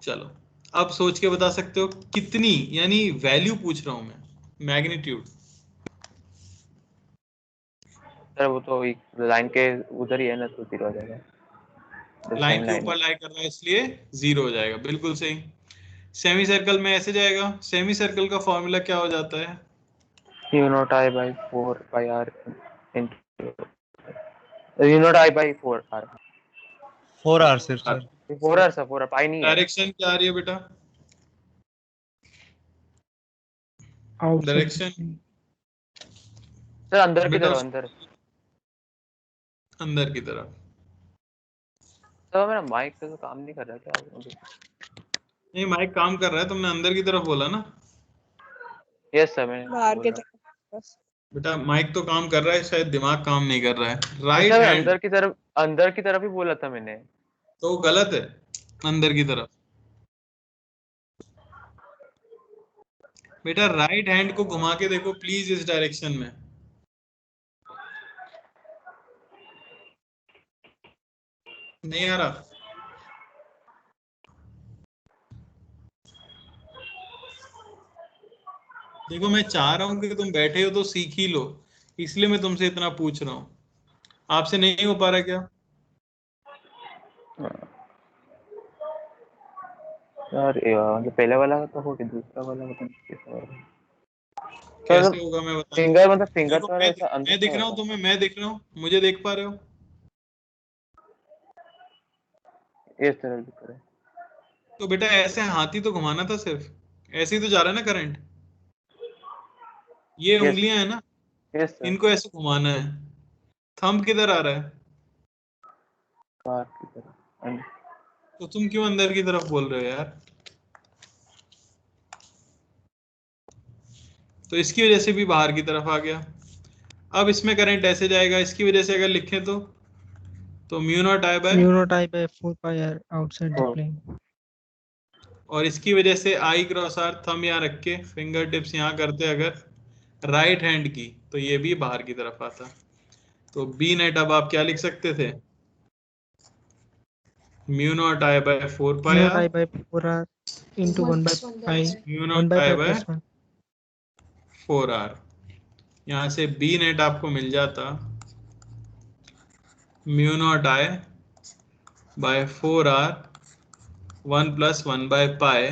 चलो अब सोच के बता सकते हो कितनी, यानी वैल्यू पूछ रहा हूं मैं, मैग्नीट्यूड। सर वो तो लाइन के उधर ही है ना, तो 0 हो जाएगा। लाइन के ऊपर लाई कर रहा है इसलिए 0 हो जाएगा, बिल्कुल सही। सेमी सर्कल में ऐसे जाएगा, सेमी सर्कल का फॉर्मूला क्या हो जाता है? Mu naught I by 4 pi R into mu naught I by 4R। 4R sir. 4R sir, 4R pi नहीं है। डायरेक्शन क्या आ रही है बेटा? डायरेक्शन सर अंदर की तरफ, अंदर की तरफ। सर मेरा माइक तो काम नहीं कर रहा क्या? नहीं, माइक काम कर रहा है, तुमने अंदर की तरफ बोला ना? यस सर, मैंने बाहर के तरफ। बेटा माइक तो काम कर रहा है, शायद दिमाग काम नहीं कर रहा है। राइट सर हैंड अंदर की तरफ ही बोला था मैंने। तो गलत है, अंदर की तरफ। बेटा राइट हैंड को घुमा के देखो प्लीज इस डायरेक्शन में। नहीं आ रहा? देखो मैं चाह रहा हूं कि तुम बैठे हो तो सीख ही लो, इसलिए मैं तुमसे इतना पूछ रहा हूं। आपसे नहीं हो पा रहा क्या? यार मतलब पहले वाला तो हो गया, दूसरा वाला पता नहीं कैसा होगा। कैसे होगा मैं बता। फिंगर मतलब फिंगर देखो थोड़ा ऐसा अंदर मैं दिख से रहा हूँ होगा। तुम्हें, मैं दिख रहा हूँ, मुझे देख पा रहे हो? इस तरह दिख रहा है। तो बेटा ऐसे हाथी तो घुमाना था सिर्फ, ऐसे ही तो जा रहा है ना करंट। ये यस उंगलियां है ना, यस सर। इनको ऐसे घुमाना है। थंब किधर आ रहा है? बाहर की तरफ अंदर। तो तुम क्यों अंदर की तरफ बोल रहे हो यार? तो इसकी वजह से भी बाहर की तरफ आ गया। अब इसमें करंट ऐसे जाएगा, इसकी वजह से अगर लिखें तो mu naught I by, Mu not I by 4 pi r outside the plane. और इसकी वजह से आई क्रॉस आर, थंब यहाँ रख के फिंगर टिप्स यहाँ करते अगर राइट हैंड की, तो ये भी बाहर की तरफ आता। तो बी नेट अब आप क्या लिख सकते थे? Mu naught I by 4 Mu pi not I r, by 4 r into 1 by pi mu 1 naught by I pi by plus 1. 4 r. यहाँ से बी नेट आपको मिल जाता mu naught I by 4 r 1 plus 1 by pi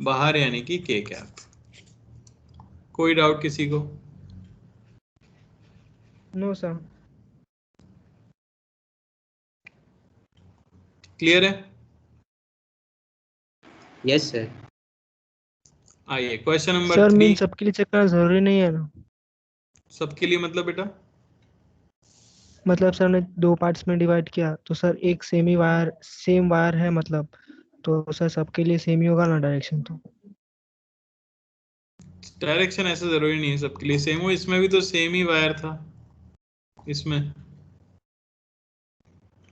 बाहर, यानी कि के cap. कोई डाउट किसी को? No sir. क्लियर है? Yes sir. आइए क्वेश्चन नंबर सर 3। मीन सबके लिए चेक करना जरूरी नहीं है ना? सबके लिए मतलब बेटा? मतलब सर ने 2 पार्ट्स में डिवाइड किया तो सर एक सेम वायर है मतलब, तो सर सबके लिए सेम ही होगा ना डायरेक्शन तो? डायरेक्शन ऐसा जरूरी नहीं है सबके लिए सेम हो, इसमें भी तो सेम ही वायर था इसमें,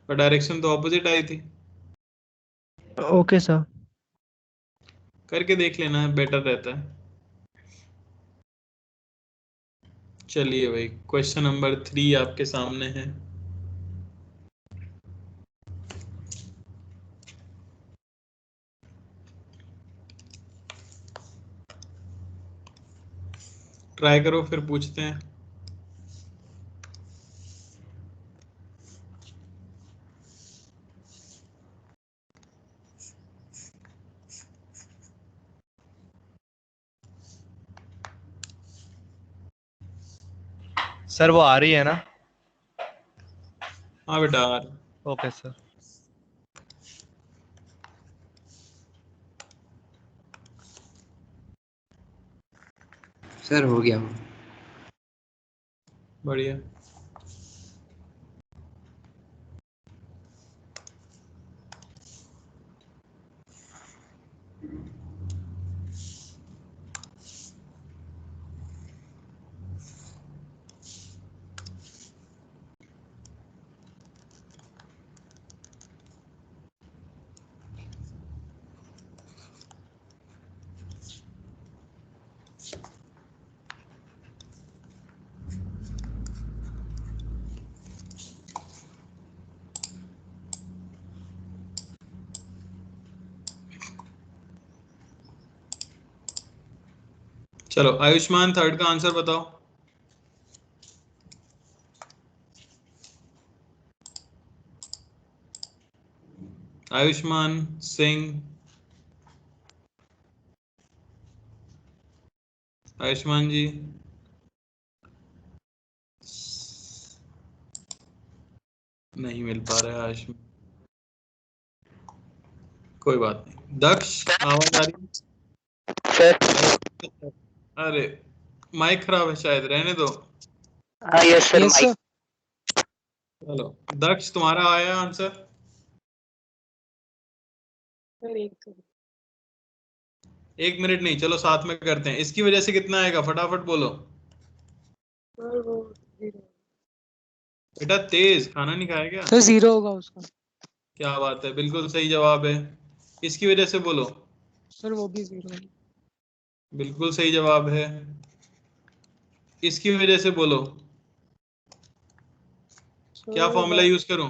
पर डायरेक्शन तो ऑपोजिट आई थी। Okay sir. करके देख लेना, बेटर रहता है। चलिए भाई क्वेश्चन नंबर 3 आपके सामने है। ट्राई करो फिर पूछते हैं। सर वो आ रही है ना? हाँ बेटा। Okay sir. सर हो गया वो। बढ़िया। चलो आयुष्मान थर्ड का आंसर बताओ। आयुष्मान सिंह, आयुष्मान जी। नहीं मिल पा रहा है आयुष्मान, कोई बात नहीं। दक्ष आवाज आ रही है? अरे माइक खराब है शायद, रहने दो। हाँ यस सर माइक। चलो दक्ष तुम्हारा आया आंसर? एक मिनट नहीं, चलो साथ में करते हैं। इसकी वजह से कितना आएगा फटाफट बोलो। बेटा तेज खाना नहीं खाया क्या? सर 0 होगा उसका। क्या बात है, बिल्कुल सही जवाब है। इसकी वजह से बोलो। सर वो भी 0 है। बिल्कुल सही जवाब है। इसकी वजह से बोलो क्या फॉर्मूला यूज करूं?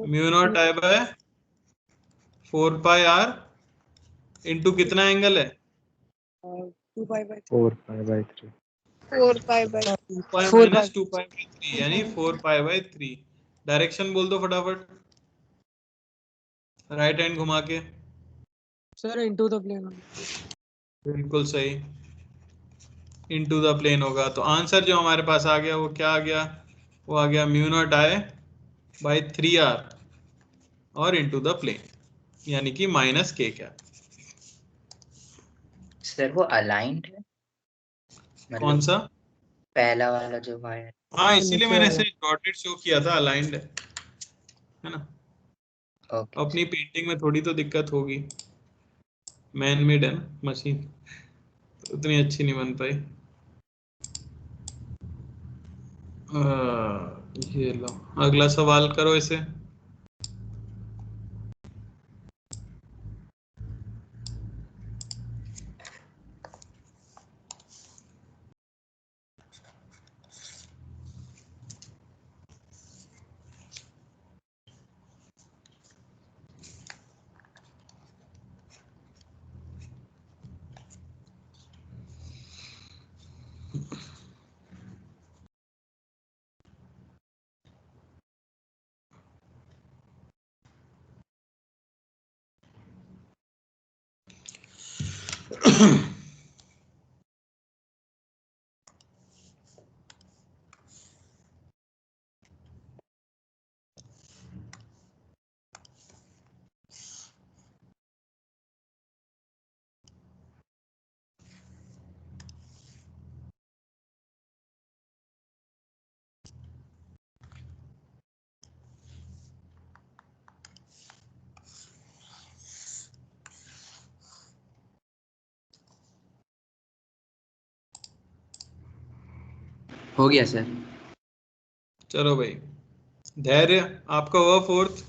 Mu naught I by 4 pi r into कितना एंगल है? 2 pi by 4 pi by 3. 4 pi by 2 pi 4 minus 2 pi by 3 यानी 4 पाई बाई 3। डायरेक्शन बोल दो फटाफट, राइट हैंड घुमा के। Sir into the plane. बिल्कुल सही, इनटू द प्लेन होगा। तो आंसर जो हमारे पास आ गया वो क्या आ गया? वो आ गया mu naught I by 3r और इनटू द प्लेन, यानी कि माइनस के क्या। सर वो अलाइंड है, कौन सा? पहला वाला जो वायर। हाँ, इसीलिए मैंने ऐसे डॉटेड शो किया था, अलाइंड है ना। ओके अपनी पेंटिंग में थोड़ी तो दिक्कत होगी, मैन मेड है ना मशीन, उतनी अच्छी नहीं बन पाई। ये लो, अगला सवाल करो इसे। हो गया सर। चलो भाई, धैर्य आपका हुआ 4th?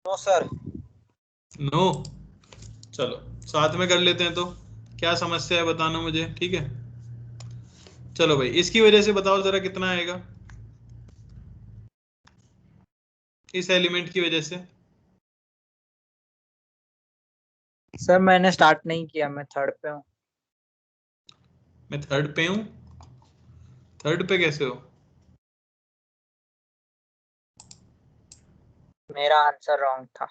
No sir. नो, चलो साथ में कर लेते हैं। तो क्या समस्या है बताना मुझे, ठीक है। चलो भाई, इसकी वजह से बताओ जरा कितना आएगा, इस एलिमेंट की वजह से। सर मैंने स्टार्ट नहीं किया, मैं थर्ड पे हूँ। मैं थर्ड पे हूँ? थर्ड पे कैसे हो? मेरा आंसर रॉन्ग था।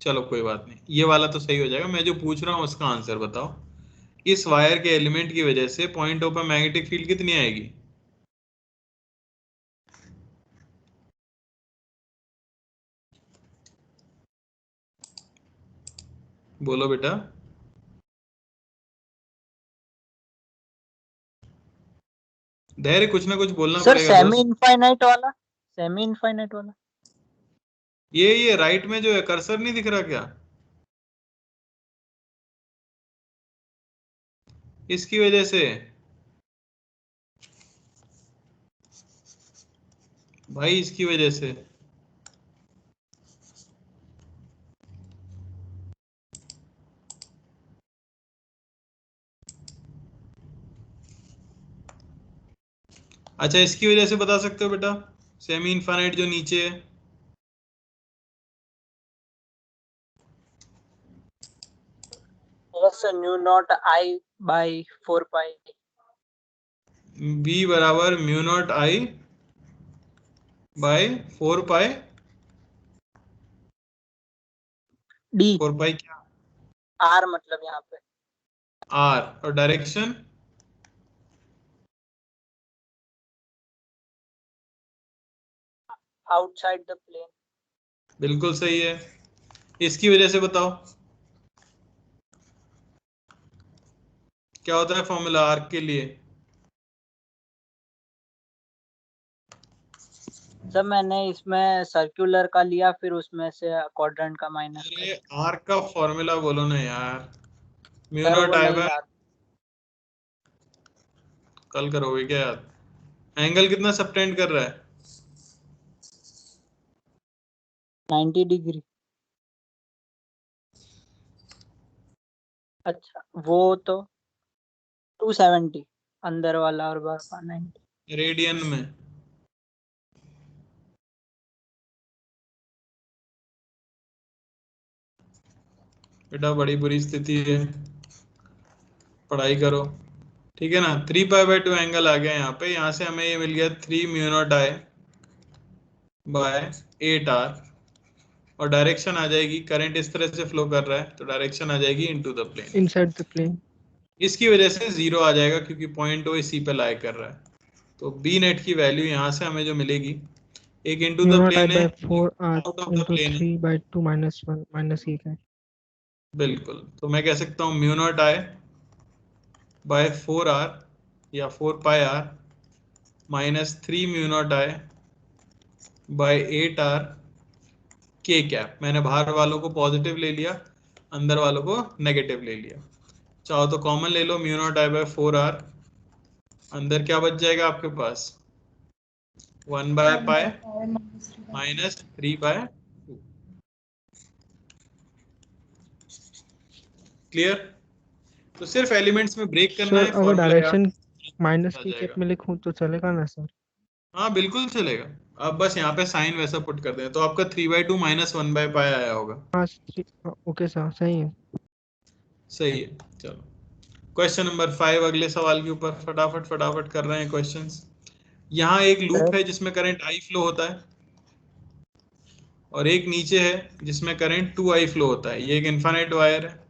चलो कोई बात नहीं, ये वाला तो सही हो जाएगा। मैं जो पूछ रहा हूँ उसका आंसर बताओ। इस वायर के एलिमेंट की वजह से पॉइंट ऑफ मैग्नेटिक फील्ड कितनी आएगी? बोलो बेटा। धैर्य कुछ ना कुछ बोलना सर पड़ेगा सेमी दोस्त। इनफाइनाइट वाला, सेमी इनफाइनाइट वाला। ये राइट में जो है कर्सर नहीं दिख रहा क्या? इसकी वजह से भाई, इसकी वजह से। अच्छा, इसकी वजह से बता सकते हो बेटा, सेमी इनफाइनाइट जो नीचे है? Yes sir, mu naught I by 4 pi. B बराबर mu naught I by 4 pi d 4 pi क्या? आर मतलब यहाँ पे आर। और डायरेक्शन? Outside the plane. बिल्कुल सही है। इसकी वजह से बताओ क्या होता है फॉर्मूला आर्क के लिए? सर मैंने इसमें सर्कुलर का लिया, फिर उसमें से क्वाड्रेंट का माइनस कर। अरे आर्क का फॉर्मूला बोलो ना यार। म्यू सर नॉट वो आई नहीं बाय, याद। कल करोगे क्या याद? एंगल कितना सबटेंड कर रहा है? 90 डिग्री। अच्छा वो तो 270 अंदर वाला और बाहर 190 रेडियन में। बेटा बड़ी बुरी स्थिति है, पढ़ाई करो, ठीक है ना। 3π/2 एंगल आ गया यहाँ पे, यहाँ से हमें ये मिल गया 3 mu naught I by 8r, और डायरेक्शन आ जाएगी, करंट इस तरह से फ्लो कर रहा है तो डायरेक्शन आ जाएगी into the plane. Inside the plane. इसकी वजह से 0 आ जाएगा क्योंकि पॉइंट ओ इसी पे लाई कर रहा है। तो बी नेट की वैल्यू यहाँ से हमें जो मिलेगी, एक इनटू द प्लेन है, 4r out of the into plane है। 3/2 minus 1 minus 1 है। बिल्कुल, तो मैं कह सकता हूँ mu naught I by 4r या 4πr minus 3 mu naught I by 8r के कैप। मैंने बाहर वालों को पॉजिटिव ले लिया, अंदर वालों को नेगेटिव ले लिया। चाहो तो कॉमन ले लो, mu naught I by 4r, अंदर क्या बच जाएगा आपके पास 1/π माइनस 3/2। क्लियर? तो सिर्फ एलिमेंट्स में ब्रेक करना सर है, अगर फॉर्मूला डायरेक्शन माइनस आ के कैप जाएगा। में लिखूं तो चलेगा ना सर? हाँ बिल्कुल चलेगा, अब बस यहाँ पे साइन वैसा पुट कर दें तो आपका 3/2 माइनस 1/π आया होगा। हाँ ओके सर, सही है। सही है। चलो क्वेश्चन नंबर 5, अगले सवाल के ऊपर फटाफट फटाफट कर रहे हैं क्वेश्चंस। यहाँ एक लूप है जिसमें करंट आई फ्लो होता है, और एक नीचे है जिसमें करंट 2i फ्लो होता है। ये एक इनफाइनाइट वायर है,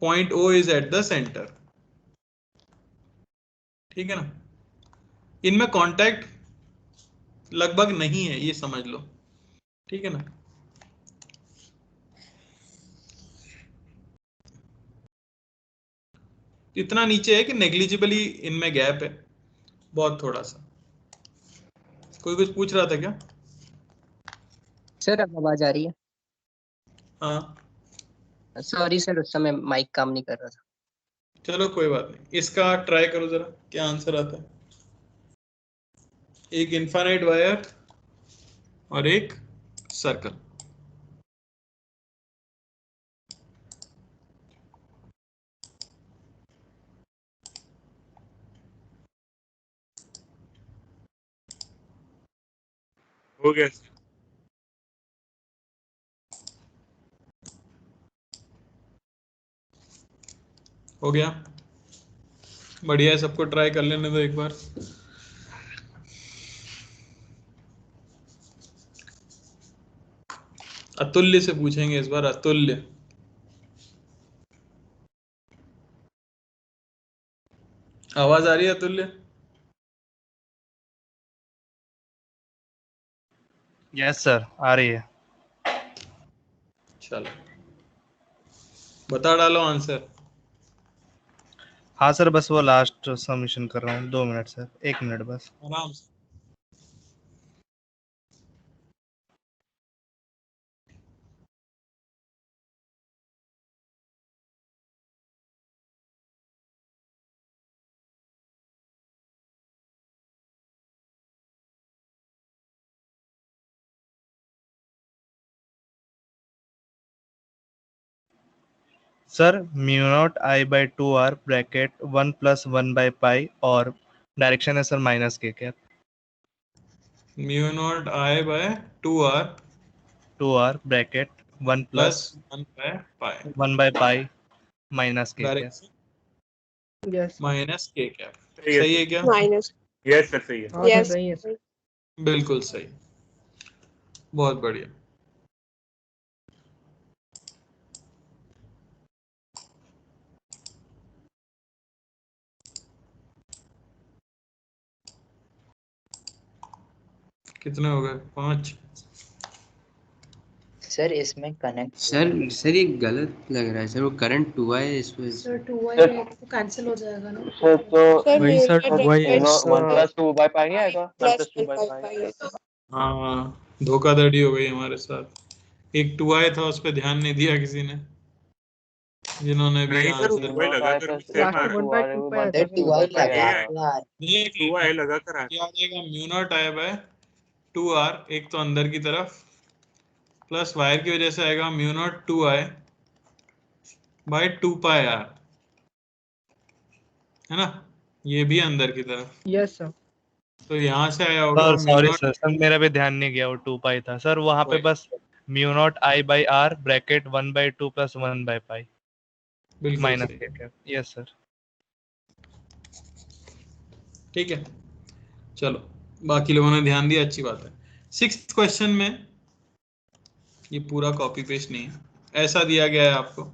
point O is at the centre, ठीक है ना। इनमें कांटेक्ट लगभग नहीं है, ये समझ लो, ठीक है ना। इतना नीचे है कि नेग्लिजिबली इनमें गैप है, बहुत थोड़ा सा। कोई कुछ पूछ रहा था क्या? सर अब आवाज आ रही है? हाँ सॉरी सर, उस समय माइक काम नहीं कर रहा था। चलो कोई बात नहीं, इसका ट्राई करो जरा क्या आंसर आता है। एक इनफाइनाइट वायर और एक सर्कल। हो गया सर। हो गया, बढ़िया है। सबको ट्राई कर लेने दो एक बार। अतुल्य से पूछेंगे इस बार, अतुल्य। आवाज आ रही है अतुल्य? यस सर, आ रही है। चलो बता डालो आंसर। हाँ सर, बस वो लास्ट सबमिशन कर रहा हूँ, 2 मिनट सर, 1 मिनट बस। आराम से। Sir mu naught I by 2r bracket 1 + 1/π और डायरेक्शन है सर माइनस के cap. Mu naught I by 2r bracket 1 plus + 1/π minus के कैप। डायरेक्शन यस माइनस के कैप। सही सही है क्या? माइनस। यस सर, सही है। हाँ सर, सही है सर। बिल्कुल सही, बहुत बढ़िया। कितने हो गए? 5। सर इसमें कनेक्ट सर ये गलत लग रहा है सर, वो करंट 2i है इसमें। सर 2y तो कैंसिल हो जाएगा ना। सर तो सर वही सर, म्यूटेड 2i है। 1 + 2/π नहीं आएगा? 1 प्लस + 2/π। हाँ धोखाधड़ी हो गई हमारे साथ। एक 2i था, उस पर ध्यान नहीं दिया किसी ने, जिन्होंने भी नहीं सर, आंसर 2i लगा कर भी सेम आ लास्ट में रहा 1/2 पे आया था। 2i लगा है। यार। देख 2i लगा कर आ क्या आ जाएगा, mu naught I by 2r, एक तो अंदर की तरफ, प्लस वायर की वजह से आएगा mu naught 2i by 2 pi r, है ना, ये भी अंदर की तरफ, यस सर। तो यहाँ से आया होगा sir mu sorry not. Sir मेरा भी ध्यान नहीं गया, वो 2 पाई था सर, वहां पे बस mu naught I by r bracket 1/2 + 1/पाई बिल्कुल माइनस सही, के कैप। Yes sir. ठीक है, चलो बाकी लोगों ने ध्यान दिया, अच्छी बात है। 6th क्वेश्चन में ये पूरा कॉपी पेस्ट नहीं है, ऐसा दिया गया है आपको,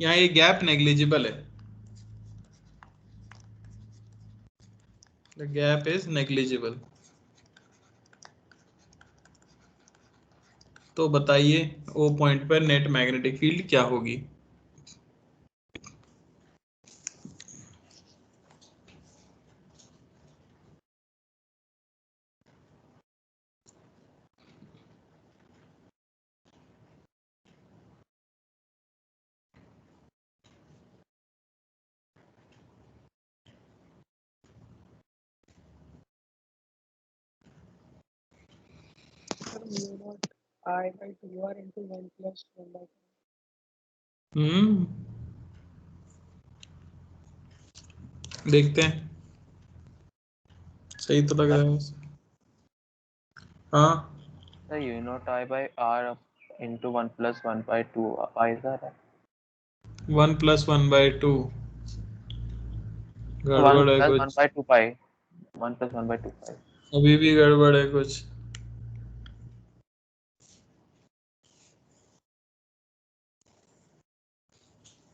यहाँ ये गैप नेग्लिजिबल है, द गैप इज नेग्लिजिबल। तो बताइए ओ पॉइंट पर नेट मैग्नेटिक फील्ड क्या होगी। I by 2r into 1 plus 1 by देखते हैं, सही तो लग रहा है। हाँ sir mu naught I by r into 1 + 1/2 pi sir 1 + 1/2 1 गड़बड़ है + कुछ, 1/2 पाई 1 + 1/2 पाई। अभी भी गड़बड़ है कुछ।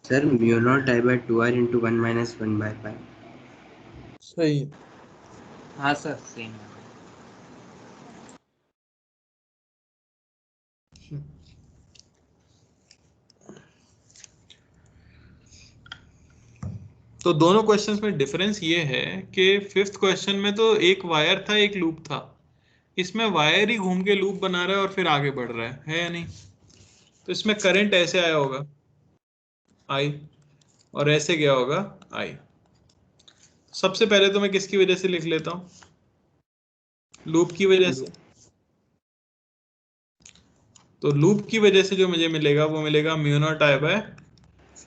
Sir mu naught I by 2r into 1 minus 1/पाई। सही। हाँ सर सेम। तो दोनों क्वेश्चंस में डिफरेंस ये है कि 5th क्वेश्चन में तो एक वायर था एक लूप था, इसमें वायर ही घूम के लूप बना रहा है और फिर आगे बढ़ रहा है या नहीं। तो इसमें करंट ऐसे आया होगा आई, और ऐसे गया होगा आई। सबसे पहले तो मैं किसकी वजह से लिख लेता हूं, लूप की वजह से। तो लूप की वजह से जो मुझे मिलेगा वो मिलेगा mu naught I by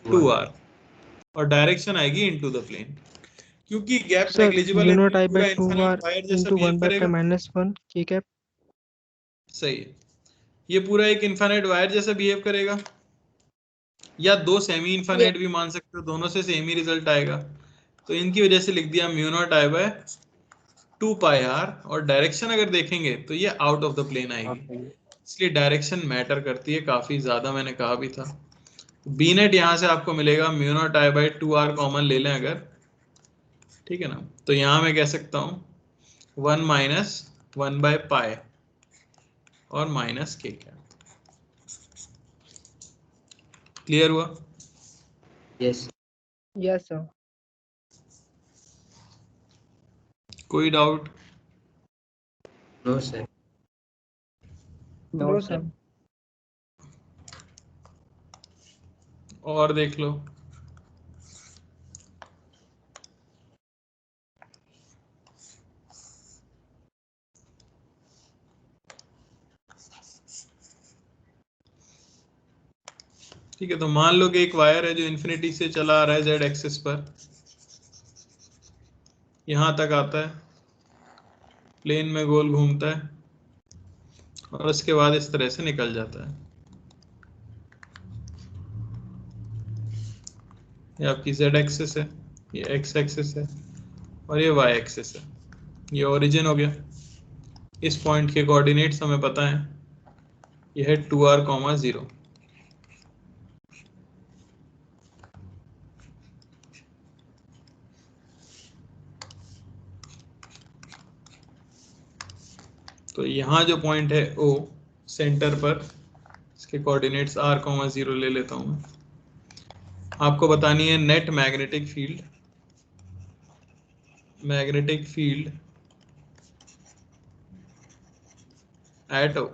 2r, और डायरेक्शन आएगी इनटू द प्लेन, क्योंकि गैप सर नेग्लिजिबल म्यू है तो नॉट ये आई बाय पूरा 2r इनफाइनाइट वायर जैसा into बिहेव 1/pi करेगा। minus 1 k cap। सही है, ये पूरा एक इनफाइनाइट वायर जैसा बिहेव करेगा, या दो सेमी इनफाइनाइट भी मान सकते हो, दोनों से सेम ही रिजल्ट आएगा। तो इनकी वजह से लिख दिया mu naught I by 2 pi r, और डायरेक्शन अगर देखेंगे तो ये आउट ऑफ द प्लेन आएगी, इसलिए डायरेक्शन मैटर करती है काफी ज्यादा, मैंने कहा भी था। बी नेट यहां से आपको मिलेगा mu naught I by 2r common ले लें अगर, ठीक है ना, तो यहां मैं कह सकता हूं 1 माइनस 1/पाई और माइनस के कैप। क्लियर हुआ? यस। Yes sir. कोई doubt? No sir. No sir. और देख लो। ठीक है, तो मान लो कि एक वायर है जो इन्फिनिटी से चला आ रहा है जेड एक्सिस पर, यहां तक आता है, प्लेन में गोल घूमता है और उसके बाद इस तरह से निकल जाता है। ये आपकी जेड एक्सिस है, ये एक्स एक्सिस है और ये वाई एक्सिस है। ये ओरिजिन हो गया, इस पॉइंट के कोऑर्डिनेट्स हमें पता है, ये है 2r, 0। तो यहाँ जो पॉइंट है ओ सेंटर पर, इसके कोऑर्डिनेट्स r, 0 ले लेता हूँ मैं। आपको बतानी है net magnetic field, magnetic field at O,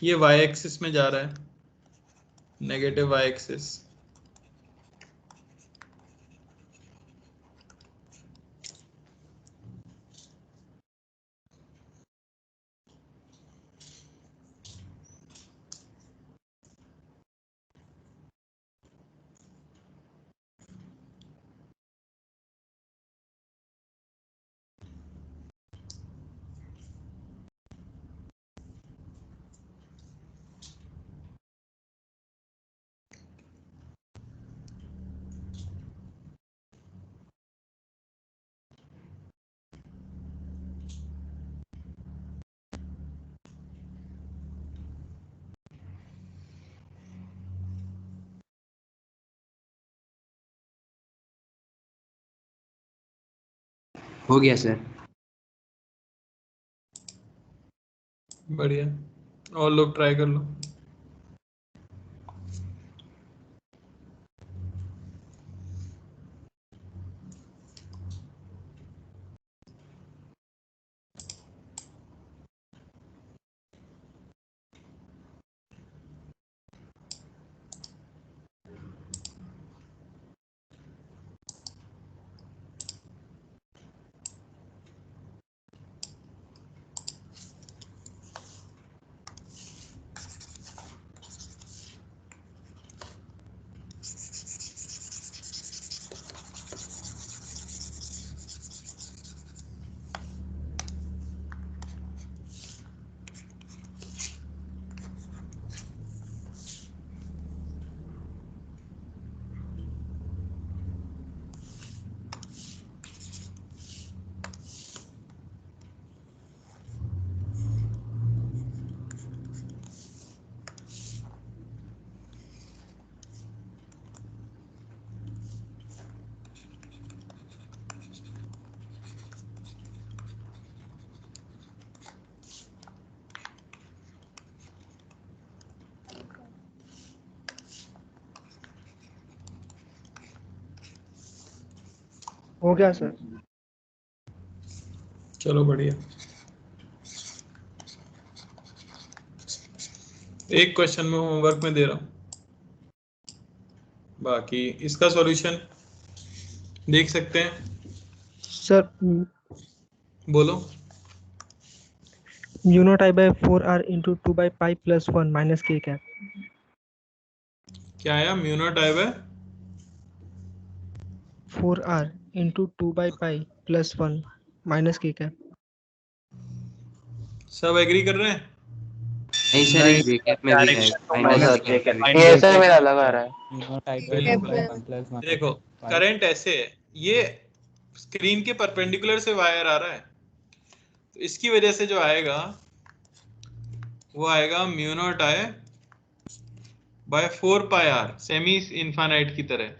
ये y एक्सिस में जा रहा है, नेगेटिव y एक्सिस, हो गया सर। बढ़िया, और लोग ट्राई कर लो। हो गया सर। चलो बढ़िया। एक क्वेश्चन में होमवर्क में दे रहा हूँ, बाकी इसका सॉल्यूशन देख सकते हैं। सर बोलो। Mu naught I by 4r into 2 by pi plus 1 minus के कैप। क्या आया? Mu naught I by 4r into 2 by pi plus 1 minus के कैप। सब एग्री कर रहे हैं? नहीं सर, एक जे कैप में भी है, माइनस जे कैप में। ये सर मेरा लगा रहा है। बिल्कुल। देखो करंट ऐसे है, ये स्क्रीन के परपेंडिकुलर से वायर आ रहा है, तो इसकी वजह से जो आएगा वो आएगा mu naught I by 4 pi r, semi infinite की तरह।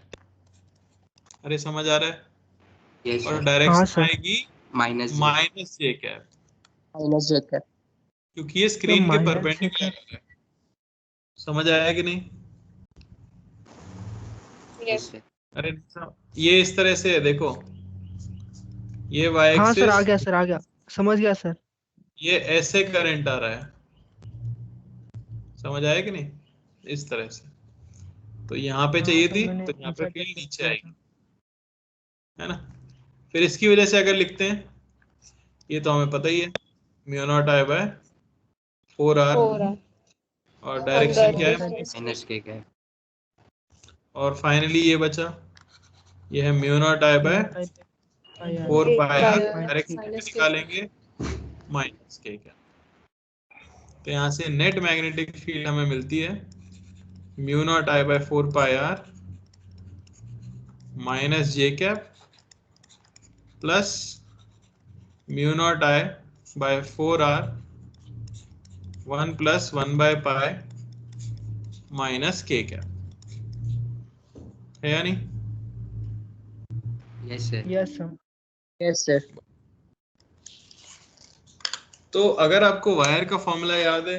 अरे समझ आ रहा है? Yes, और sir. डायरेक्शन आएगी minus j cap, minus j cap, क्योंकि ये स्क्रीन के परपेंडिकुलर है। समझ आया कि नहीं? Yes. अरे ये इस तरह से है, देखो ये वाई हाँ सर, आ एक्सिस, गया सर, आ गया, समझ गया सर। ये ऐसे करंट आ रहा है, समझ आया कि नहीं? इस तरह से। तो यहाँ पे चाहिए थी, तो यहाँ पे फील्ड नीचे आएगी, है ना? फिर इसकी वजह से अगर लिखते हैं, ये तो हमें पता ही है, mu naught I by 4r, और डायरेक्शन क्या है? माइनस के कैप। और फाइनली ये बचा, ये है mu naught I by 4 pi r, direction निकालेंगे माइनस के कैप। तो यहाँ से नेट मैग्नेटिक फील्ड हमें मिलती है mu naught I by 4 pi r minus j cap plus mu naught I by 4r 1 plus 1 by pi minus के cap, है या नहीं? Yes sir. Yes sir. Yes sir. तो अगर आपको वायर का फॉर्मूला याद है,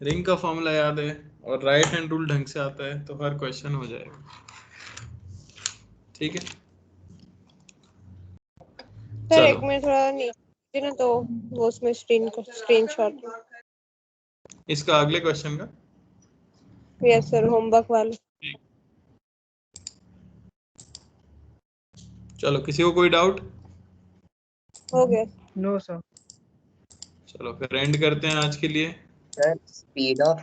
रिंग का फॉर्मूला याद है, और राइट हैंड रूल ढंग से आता है, तो हर क्वेश्चन हो जाएगा। ठीक है, सर एक मिनट थोड़ा नीचे ना, तो वो उसमें स्क्रीनशॉट। इसका अगले क्वेश्चन का। यस सर, होमवर्क वाला। चलो, किसी को कोई डाउट? हो गया। No sir. चलो फिर एंड करते हैं आज के लिए। Sir speed of